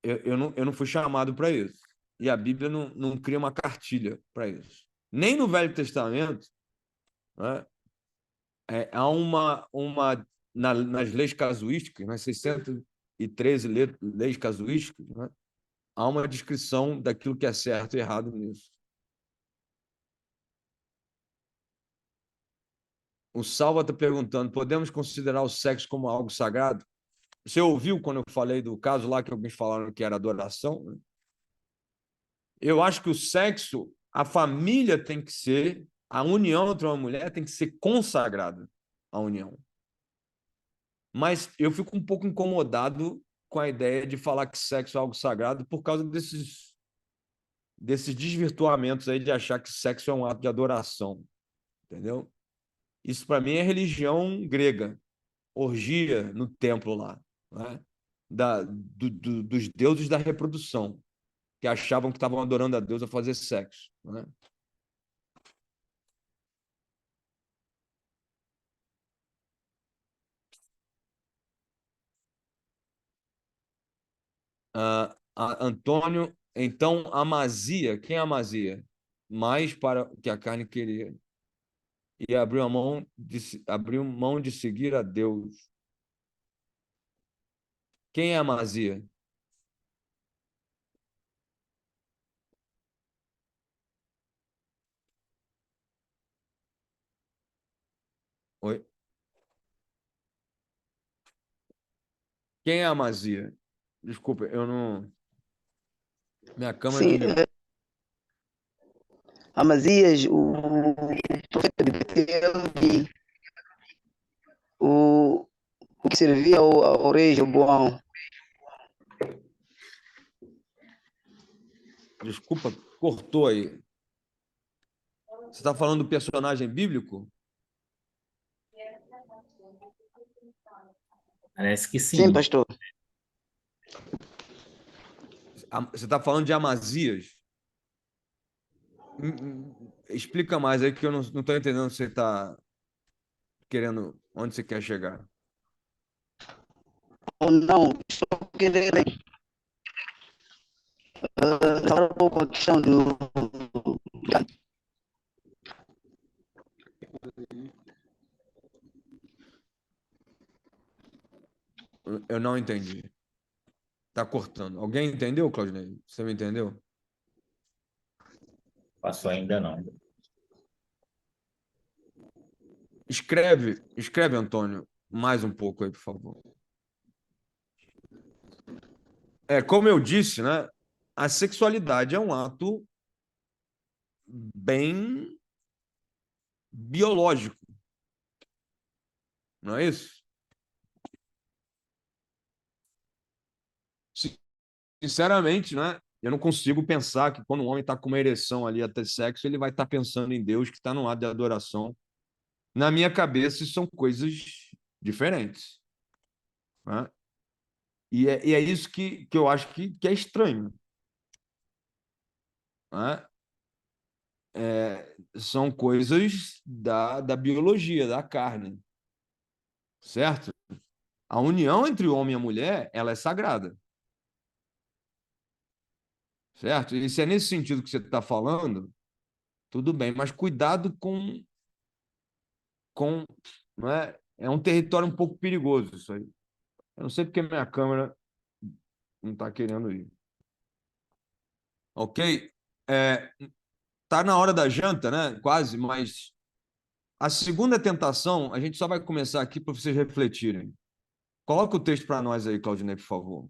Eu não fui chamado para isso. E a Bíblia não cria uma cartilha para isso. Nem no Velho Testamento, né, há nas leis casuísticas, nas 613 leis casuísticas, né, há uma descrição daquilo que é certo e errado nisso. O Salva está perguntando: podemos considerar o sexo como algo sagrado? Você ouviu quando eu falei do caso lá que alguns falaram que era adoração, né? Eu acho que o sexo, a família tem que ser, a união entre uma mulher tem que ser consagrada, a união. Mas eu fico um pouco incomodado com a ideia de falar que sexo é algo sagrado por causa desses desvirtuamentos aí de achar que sexo é um ato de adoração, entendeu? Isso para mim é religião grega, orgia no templo lá, né? Dos deuses da reprodução, que achavam que estavam adorando a Deus a fazer sexo, né? Antônio, então, Amazia, quem é Amazia? Mais para o que a carne queria. E abriu mão de seguir a Deus. Quem é Amazia? Oi? Quem é Amazia? Desculpa, eu não. Minha câmera Sim, desligou. Amazias, o profeta de Betel, e o que servia ao rei Jeroboão. Desculpa, cortou aí. Você está falando do personagem bíblico? Parece que Sim, sim. pastor. Você está falando de Amazias? Explica mais aí que eu não estou entendendo se você está querendo, onde você quer chegar. Ou não, estou querendo falar um pouco a questão do. Eu não entendi. Está cortando. Alguém entendeu, Claudinei? Você me entendeu? Passou ainda não. Escreve, Antônio, mais um pouco aí, por favor. Como eu disse, né? A sexualidade é um ato bem biológico, não é isso? Sinceramente, né? Eu não consigo pensar que quando um homem está com uma ereção ali até sexo, ele vai estar pensando em Deus que está no ato de adoração. Na minha cabeça, isso são coisas diferentes, né? E é isso que eu acho que é estranho, né? são coisas da biologia, da carne, certo? A união entre o homem e a mulher, ela é sagrada, certo? E se é nesse sentido que você está falando, tudo bem, mas cuidado com, não é? É um território um pouco perigoso isso aí. Eu não sei porque minha câmera não está querendo ir. Ok? Tá na hora da janta, né? Quase, mas a segunda tentação, a gente só vai começar aqui para vocês refletirem. Coloca o texto para nós aí, Claudinei, por favor.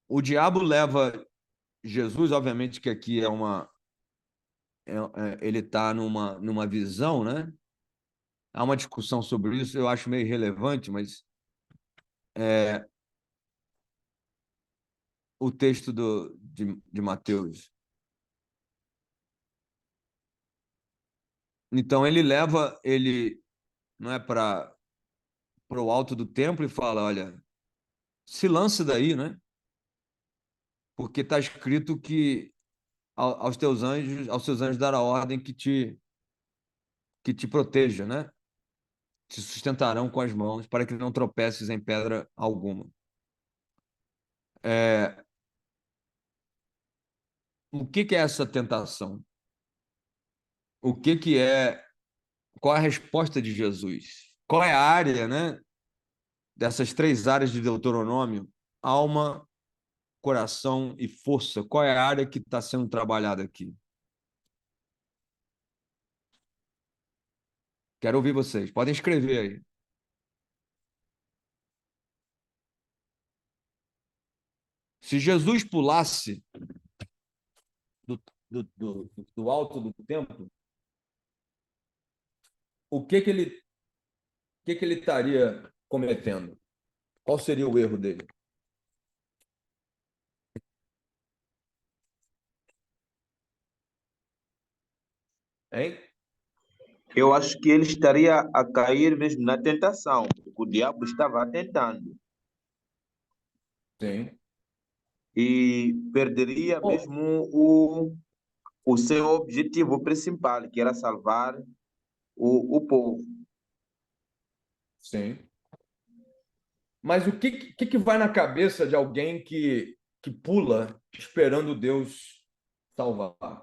O diabo leva Jesus, obviamente que aqui ele está numa visão, né? Há uma discussão sobre isso, eu acho meio irrelevante, mas o texto de Mateus. Então ele leva ele, não é, para o alto do templo e fala, olha, se lança daí, né? Porque está escrito que aos seus anjos dará ordem que te proteja, né? Te sustentarão com as mãos para que não tropeces em pedra alguma. O que é essa tentação? O que é? Qual é a resposta de Jesus? Qual é a área, né? Dessas três áreas de Deuteronômio: alma, coração e força. Qual é a área que está sendo trabalhada aqui? Quero ouvir vocês. Podem escrever aí. Se Jesus pulasse do, do alto do templo, o que ele estaria cometendo? Qual seria o erro dele? Hein? Eu acho que ele estaria a cair mesmo na tentação, porque o diabo estava tentando Sim. e perderia Bom, mesmo o seu objetivo principal, que era salvar o povo. sim. Mas o que vai na cabeça de alguém que pula esperando Deus salvar?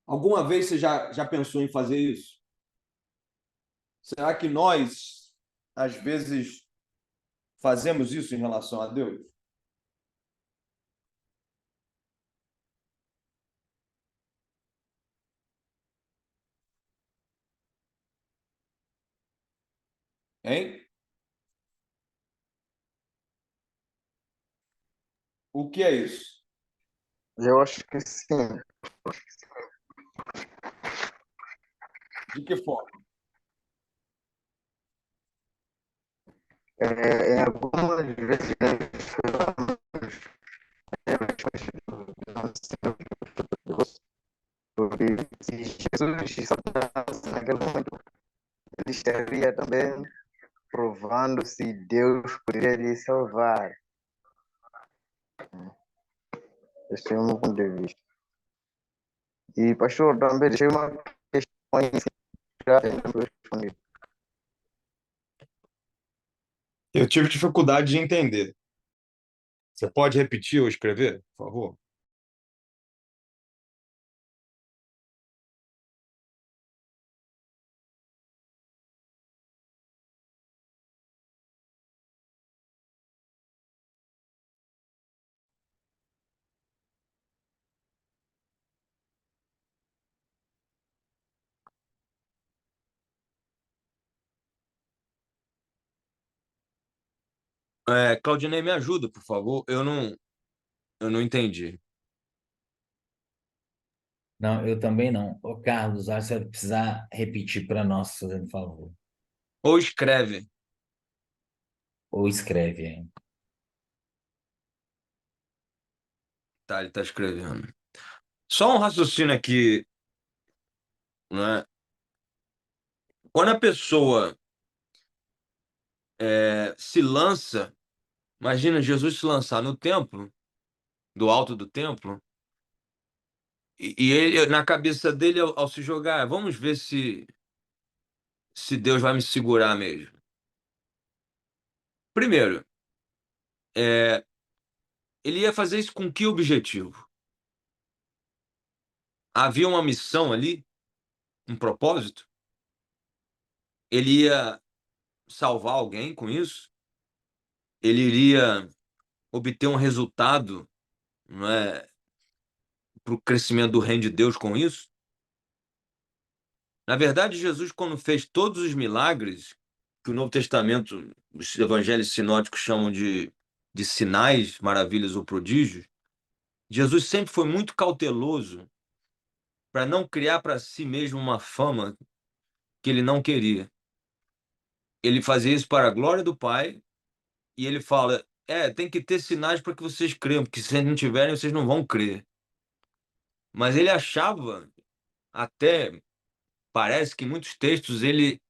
Alguma vez você já pensou em fazer isso? Será que nós, às vezes, fazemos isso em relação a Deus? Hein? O que é isso? Eu acho que sim. De que forma? Em algumas vezes se Jesus saltasse naquele momento, ele estaria também provando se Deus poderia lhe salvar. Esse é o meu ponto de vista. E, pastor, também deixei uma questão aí, já tentando responder. Eu tive dificuldade de entender. Você pode repetir ou escrever, por favor? Claudinei, me ajuda, por favor. Eu não entendi. Não, eu também não. Ô, Carlos, acho que você vai precisar repetir para nós, fazendo favor. Ou escreve. Ou escreve aí. Tá, ele está escrevendo. Só um raciocínio aqui, né? Quando a pessoa se lança, imagina Jesus se lançar no templo, do alto do templo, e ele, na cabeça dele, ao se jogar, vamos ver se Deus vai me segurar mesmo. Primeiro, ele ia fazer isso com que objetivo? Havia uma missão ali, um propósito? Ele ia salvar alguém com isso? Ele iria obter um resultado, não é, para o crescimento do reino de Deus com isso? Na verdade, Jesus, quando fez todos os milagres que o Novo Testamento, os evangelhos sinóticos chamam de sinais, maravilhas ou prodígios, Jesus sempre foi muito cauteloso para não criar para si mesmo uma fama que ele não queria. Ele fazia isso para a glória do Pai, e ele fala: tem que ter sinais para que vocês creiam, porque se não tiverem, vocês não vão crer. Mas ele achava, até parece que em muitos textos, ele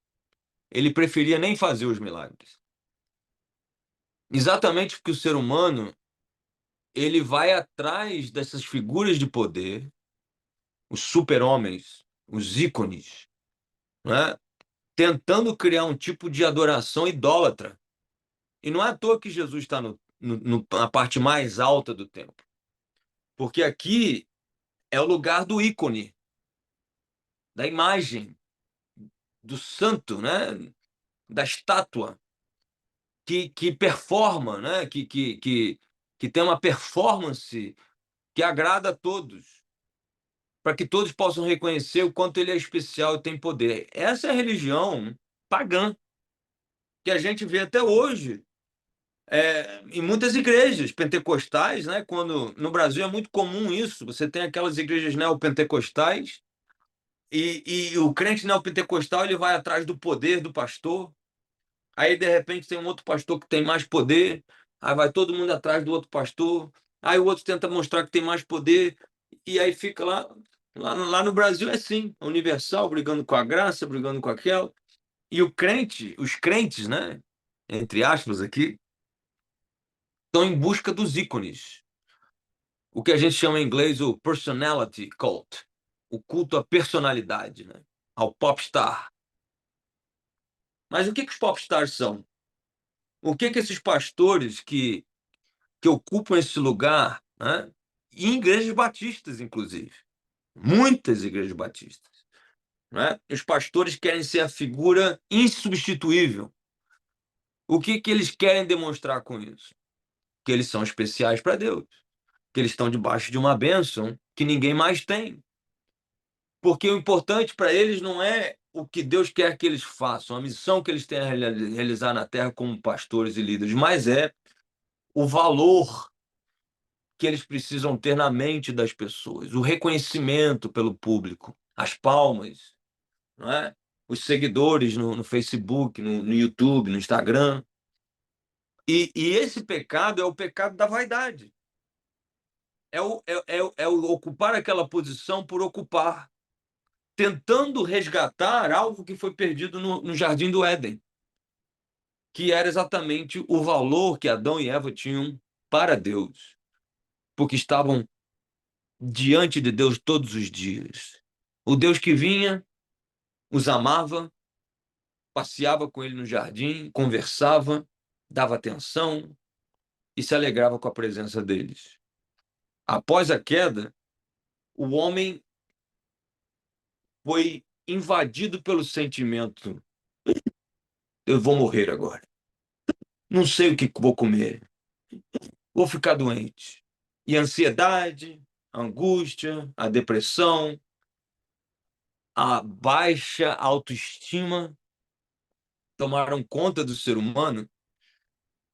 preferia nem fazer os milagres. Exatamente porque o ser humano ele vai atrás dessas figuras de poder, os super-homens, os ícones, né? Tentando criar um tipo de adoração idólatra. E não é à toa que Jesus está na parte mais alta do templo. Porque aqui é o lugar do ícone, da imagem, do santo, né? Da estátua, que performa, né? Que tem uma performance que agrada a todos, para que todos possam reconhecer o quanto ele é especial e tem poder. Essa é a religião pagã que a gente vê até hoje em muitas igrejas pentecostais, né? Quando no Brasil é muito comum isso, você tem aquelas igrejas neopentecostais e o crente neopentecostal ele vai atrás do poder do pastor. Aí, de repente, tem um outro pastor que tem mais poder, aí vai todo mundo atrás do outro pastor, aí o outro tenta mostrar que tem mais poder, e aí fica lá no Brasil é assim, universal, brigando com a graça, brigando com aquela. E o crente, os crentes, né, entre aspas aqui, estão em busca dos ícones. O que a gente chama em inglês o personality cult, o culto à personalidade, né, ao popstar. Mas o que os popstars são? O que esses pastores que ocupam esse lugar, né? Em igrejas batistas, inclusive. Muitas igrejas batistas. Né? Os pastores querem ser a figura insubstituível. O que eles querem demonstrar com isso? Que eles são especiais para Deus. Que eles estão debaixo de uma bênção que ninguém mais tem. Porque o importante para eles não é o que Deus quer que eles façam, a missão que eles têm a realizar na terra como pastores e líderes, mas é o valor que eles precisam ter na mente das pessoas, o reconhecimento pelo público, as palmas, não é? Os seguidores no Facebook, no YouTube, no Instagram. E esse pecado é o pecado da vaidade. É o ocupar aquela posição por ocupar, tentando resgatar algo que foi perdido no Jardim do Éden, que era exatamente o valor que Adão e Eva tinham para Deus, porque estavam diante de Deus todos os dias. O Deus que vinha, os amava, passeava com ele no jardim, conversava, dava atenção e se alegrava com a presença deles. Após a queda, o homem foi invadido pelo sentimento: eu vou morrer agora. Não sei o que vou comer. Vou ficar doente. E a ansiedade, a angústia, a depressão, a baixa autoestima tomaram conta do ser humano.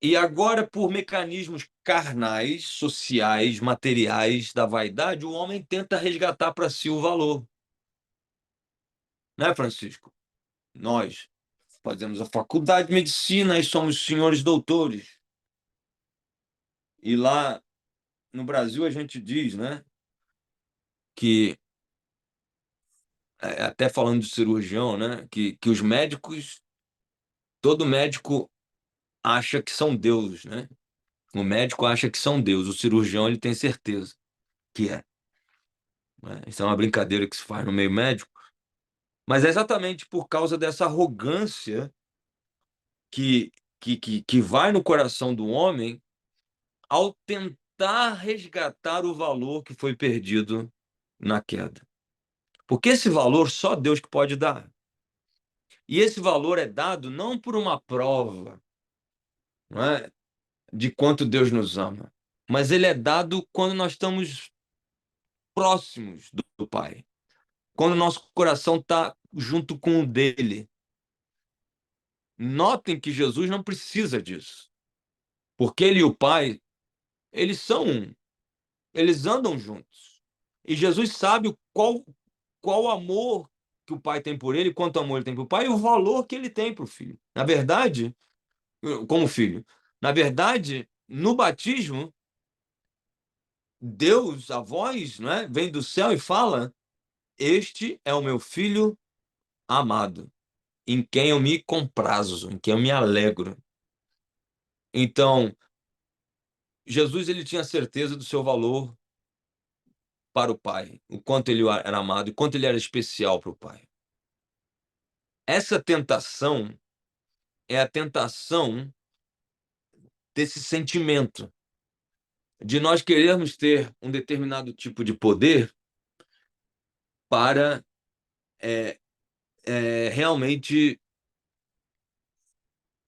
E agora, por mecanismos carnais, sociais, materiais da vaidade, o homem tenta resgatar para si o valor. Né, Francisco? Nós fazemos a faculdade de medicina e somos senhores doutores. E lá no Brasil a gente diz, né, que, até falando de cirurgião, né, que os médicos, todo médico acha que são deuses, né? O médico acha que são Deus, o cirurgião ele tem certeza que é. Né? Isso é uma brincadeira que se faz no meio médico, mas é exatamente por causa dessa arrogância que vai no coração do homem ao tentar resgatar o valor que foi perdido na queda. Porque esse valor só Deus que pode dar. E esse valor é dado não por uma prova, não é, de quanto Deus nos ama, mas ele é dado quando nós estamos próximos do Pai, quando nosso coração está junto com o dele. Notem que Jesus não precisa disso, porque ele e o Pai, eles são um, eles andam juntos. E Jesus sabe qual amor que o Pai tem por ele, quanto amor ele tem para o Pai e o valor que ele tem para o Filho. Na verdade, como filho. Na verdade, no batismo, Deus, a voz, não é, vem do céu e fala: Este é o meu filho amado, em quem eu me comprazo, em quem eu me alegro. Então, Jesus ele tinha certeza do seu valor para o Pai, o quanto ele era amado, o quanto ele era especial para o Pai. Essa tentação é a tentação desse sentimento de nós querermos ter um determinado tipo de poder para realmente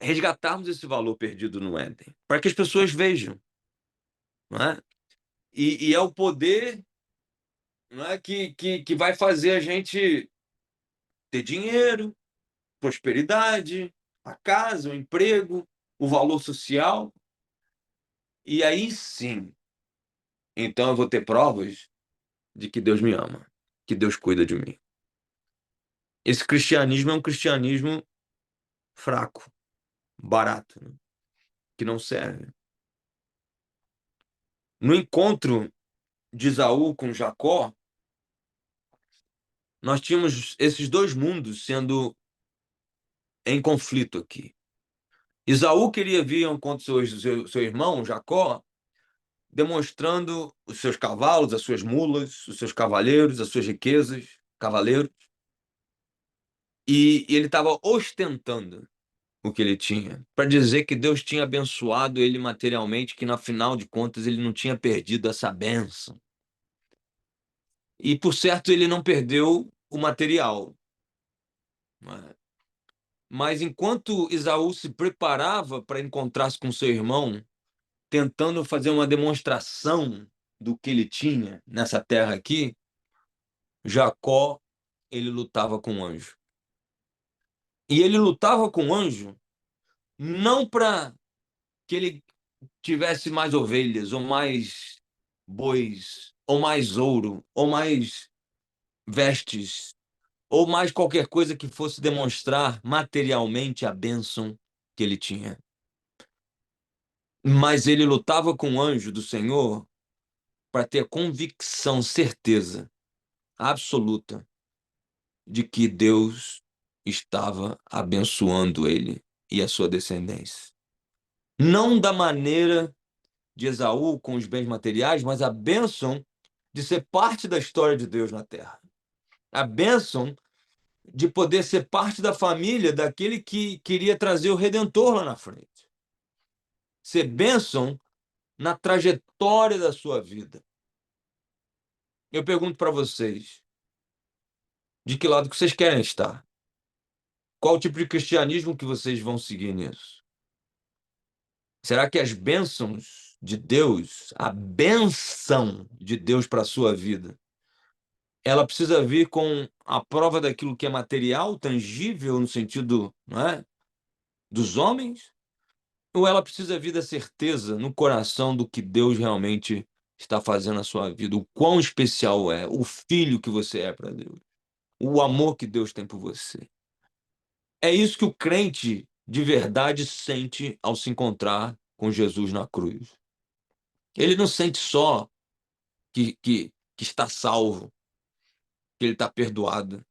resgatarmos esse valor perdido no Éden, para que as pessoas vejam, não é? E é o poder, não é, que vai fazer a gente ter dinheiro, prosperidade, a casa, o emprego, o valor social. E aí sim, então eu vou ter provas de que Deus me ama, que Deus cuida de mim. Esse cristianismo é um cristianismo fraco, barato, né? Que não serve. No encontro de Esaú com Jacó, nós tínhamos esses dois mundos sendo em conflito aqui. Esaú queria vir ao encontro do seu irmão, Jacó, demonstrando os seus cavalos, as suas mulas, os seus cavaleiros, as suas riquezas, cavaleiros. E ele estava ostentando o que ele tinha, para dizer que Deus tinha abençoado ele materialmente, que, no final de contas, ele não tinha perdido essa bênção. E, por certo, ele não perdeu o material. Mas enquanto Esaú se preparava para encontrar-se com seu irmão, tentando fazer uma demonstração do que ele tinha nessa terra aqui, Jacó, ele lutava com o anjo. E ele lutava com o anjo não para que ele tivesse mais ovelhas, ou mais bois, ou mais ouro, ou mais vestes, ou mais qualquer coisa que fosse demonstrar materialmente a bênção que ele tinha. Mas ele lutava com o anjo do Senhor para ter convicção, certeza absoluta de que Deus estava abençoando ele e a sua descendência. Não da maneira de Esaú com os bens materiais, mas a bênção de ser parte da história de Deus na terra. A bênção de poder ser parte da família daquele que queria trazer o Redentor lá na frente. Ser bênção na trajetória da sua vida. Eu pergunto para vocês, de que lado que vocês querem estar? Qual o tipo de cristianismo que vocês vão seguir nisso? Será que as bênçãos de Deus, a bênção de Deus para a sua vida, ela precisa vir com a prova daquilo que é material, tangível, no sentido, não é, dos homens? Ou ela precisa vir da certeza no coração do que Deus realmente está fazendo na sua vida, o quão especial é, o filho que você é para Deus, o amor que Deus tem por você? É isso que o crente de verdade sente ao se encontrar com Jesus na cruz. Ele não sente só que está salvo, que ele está perdoado,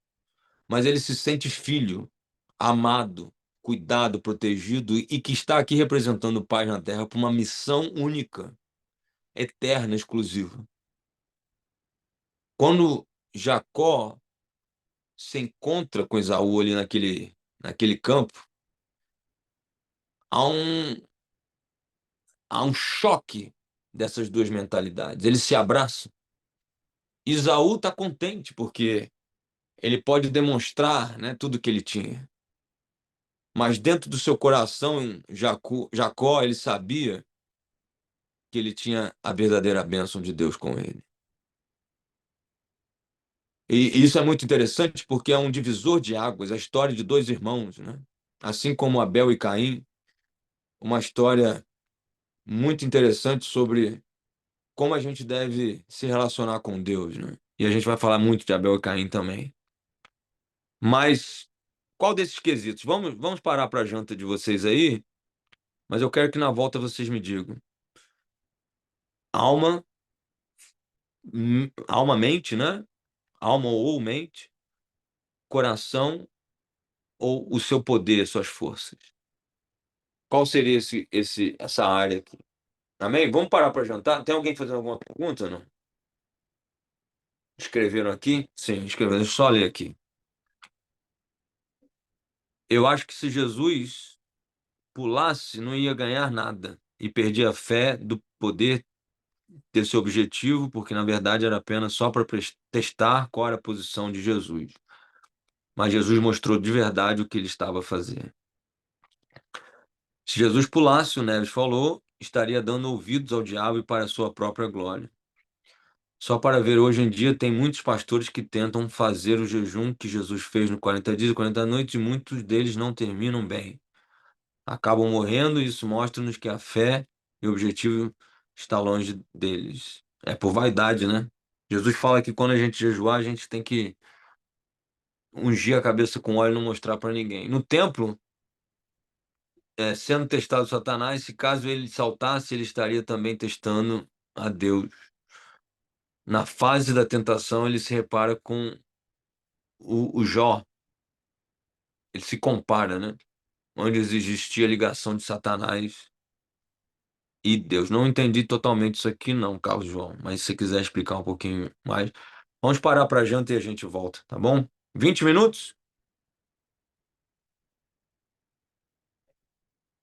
mas ele se sente filho, amado, cuidado, protegido e que está aqui representando o Pai na Terra para uma missão única, eterna, exclusiva. Quando Jacó se encontra com Esaú ali naquele campo, há um, há um choque dessas duas mentalidades. Eles se abraçam. Esaú está contente porque ele pode demonstrar, né, tudo que ele tinha. Mas dentro do seu coração, Jacó, ele sabia que ele tinha a verdadeira bênção de Deus com ele. E isso é muito interessante porque é um divisor de águas, a história de dois irmãos, né? Assim como Abel e Caim, uma história muito interessante sobre como a gente deve se relacionar com Deus, né? E a gente vai falar muito de Abel e Caim também. Mas qual desses quesitos? Vamos parar para a janta de vocês aí, mas eu quero que na volta vocês me digam. Alma, alma, mente, né? Alma ou mente, coração ou o seu poder, suas forças? Qual seria essa área aqui? Amém? Vamos parar para jantar? Tem alguém fazendo alguma pergunta, não? Escreveram aqui? Sim, escreveram. Deixa eu só ler aqui. Eu acho que se Jesus pulasse, não ia ganhar nada e perdia a fé do poder ter seu objetivo, porque na verdade era apenas só para testar qual era a posição de Jesus. Mas Jesus mostrou de verdade o que ele estava a fazer. Se Jesus pulasse, o Neves falou, estaria dando ouvidos ao diabo e para a sua própria glória. Só para ver, hoje em dia tem muitos pastores que tentam fazer o jejum que Jesus fez no 40 dias e 40 noites e muitos deles não terminam bem. Acabam morrendo e isso mostra-nos que a fé e o objetivo está longe deles. É por vaidade, né? Jesus fala que quando a gente jejuar, a gente tem que ungir a cabeça com óleo e não mostrar para ninguém. No templo, sendo testado Satanás, se caso ele saltasse, ele estaria também testando a Deus. Na fase da tentação, ele se repara com o Jó. Ele se compara, né? Onde existia a ligação de Satanás e Deus. Não entendi totalmente isso aqui, não, Carlos João, mas se você quiser explicar um pouquinho mais, vamos parar para a janta e a gente volta, tá bom? 20 minutos?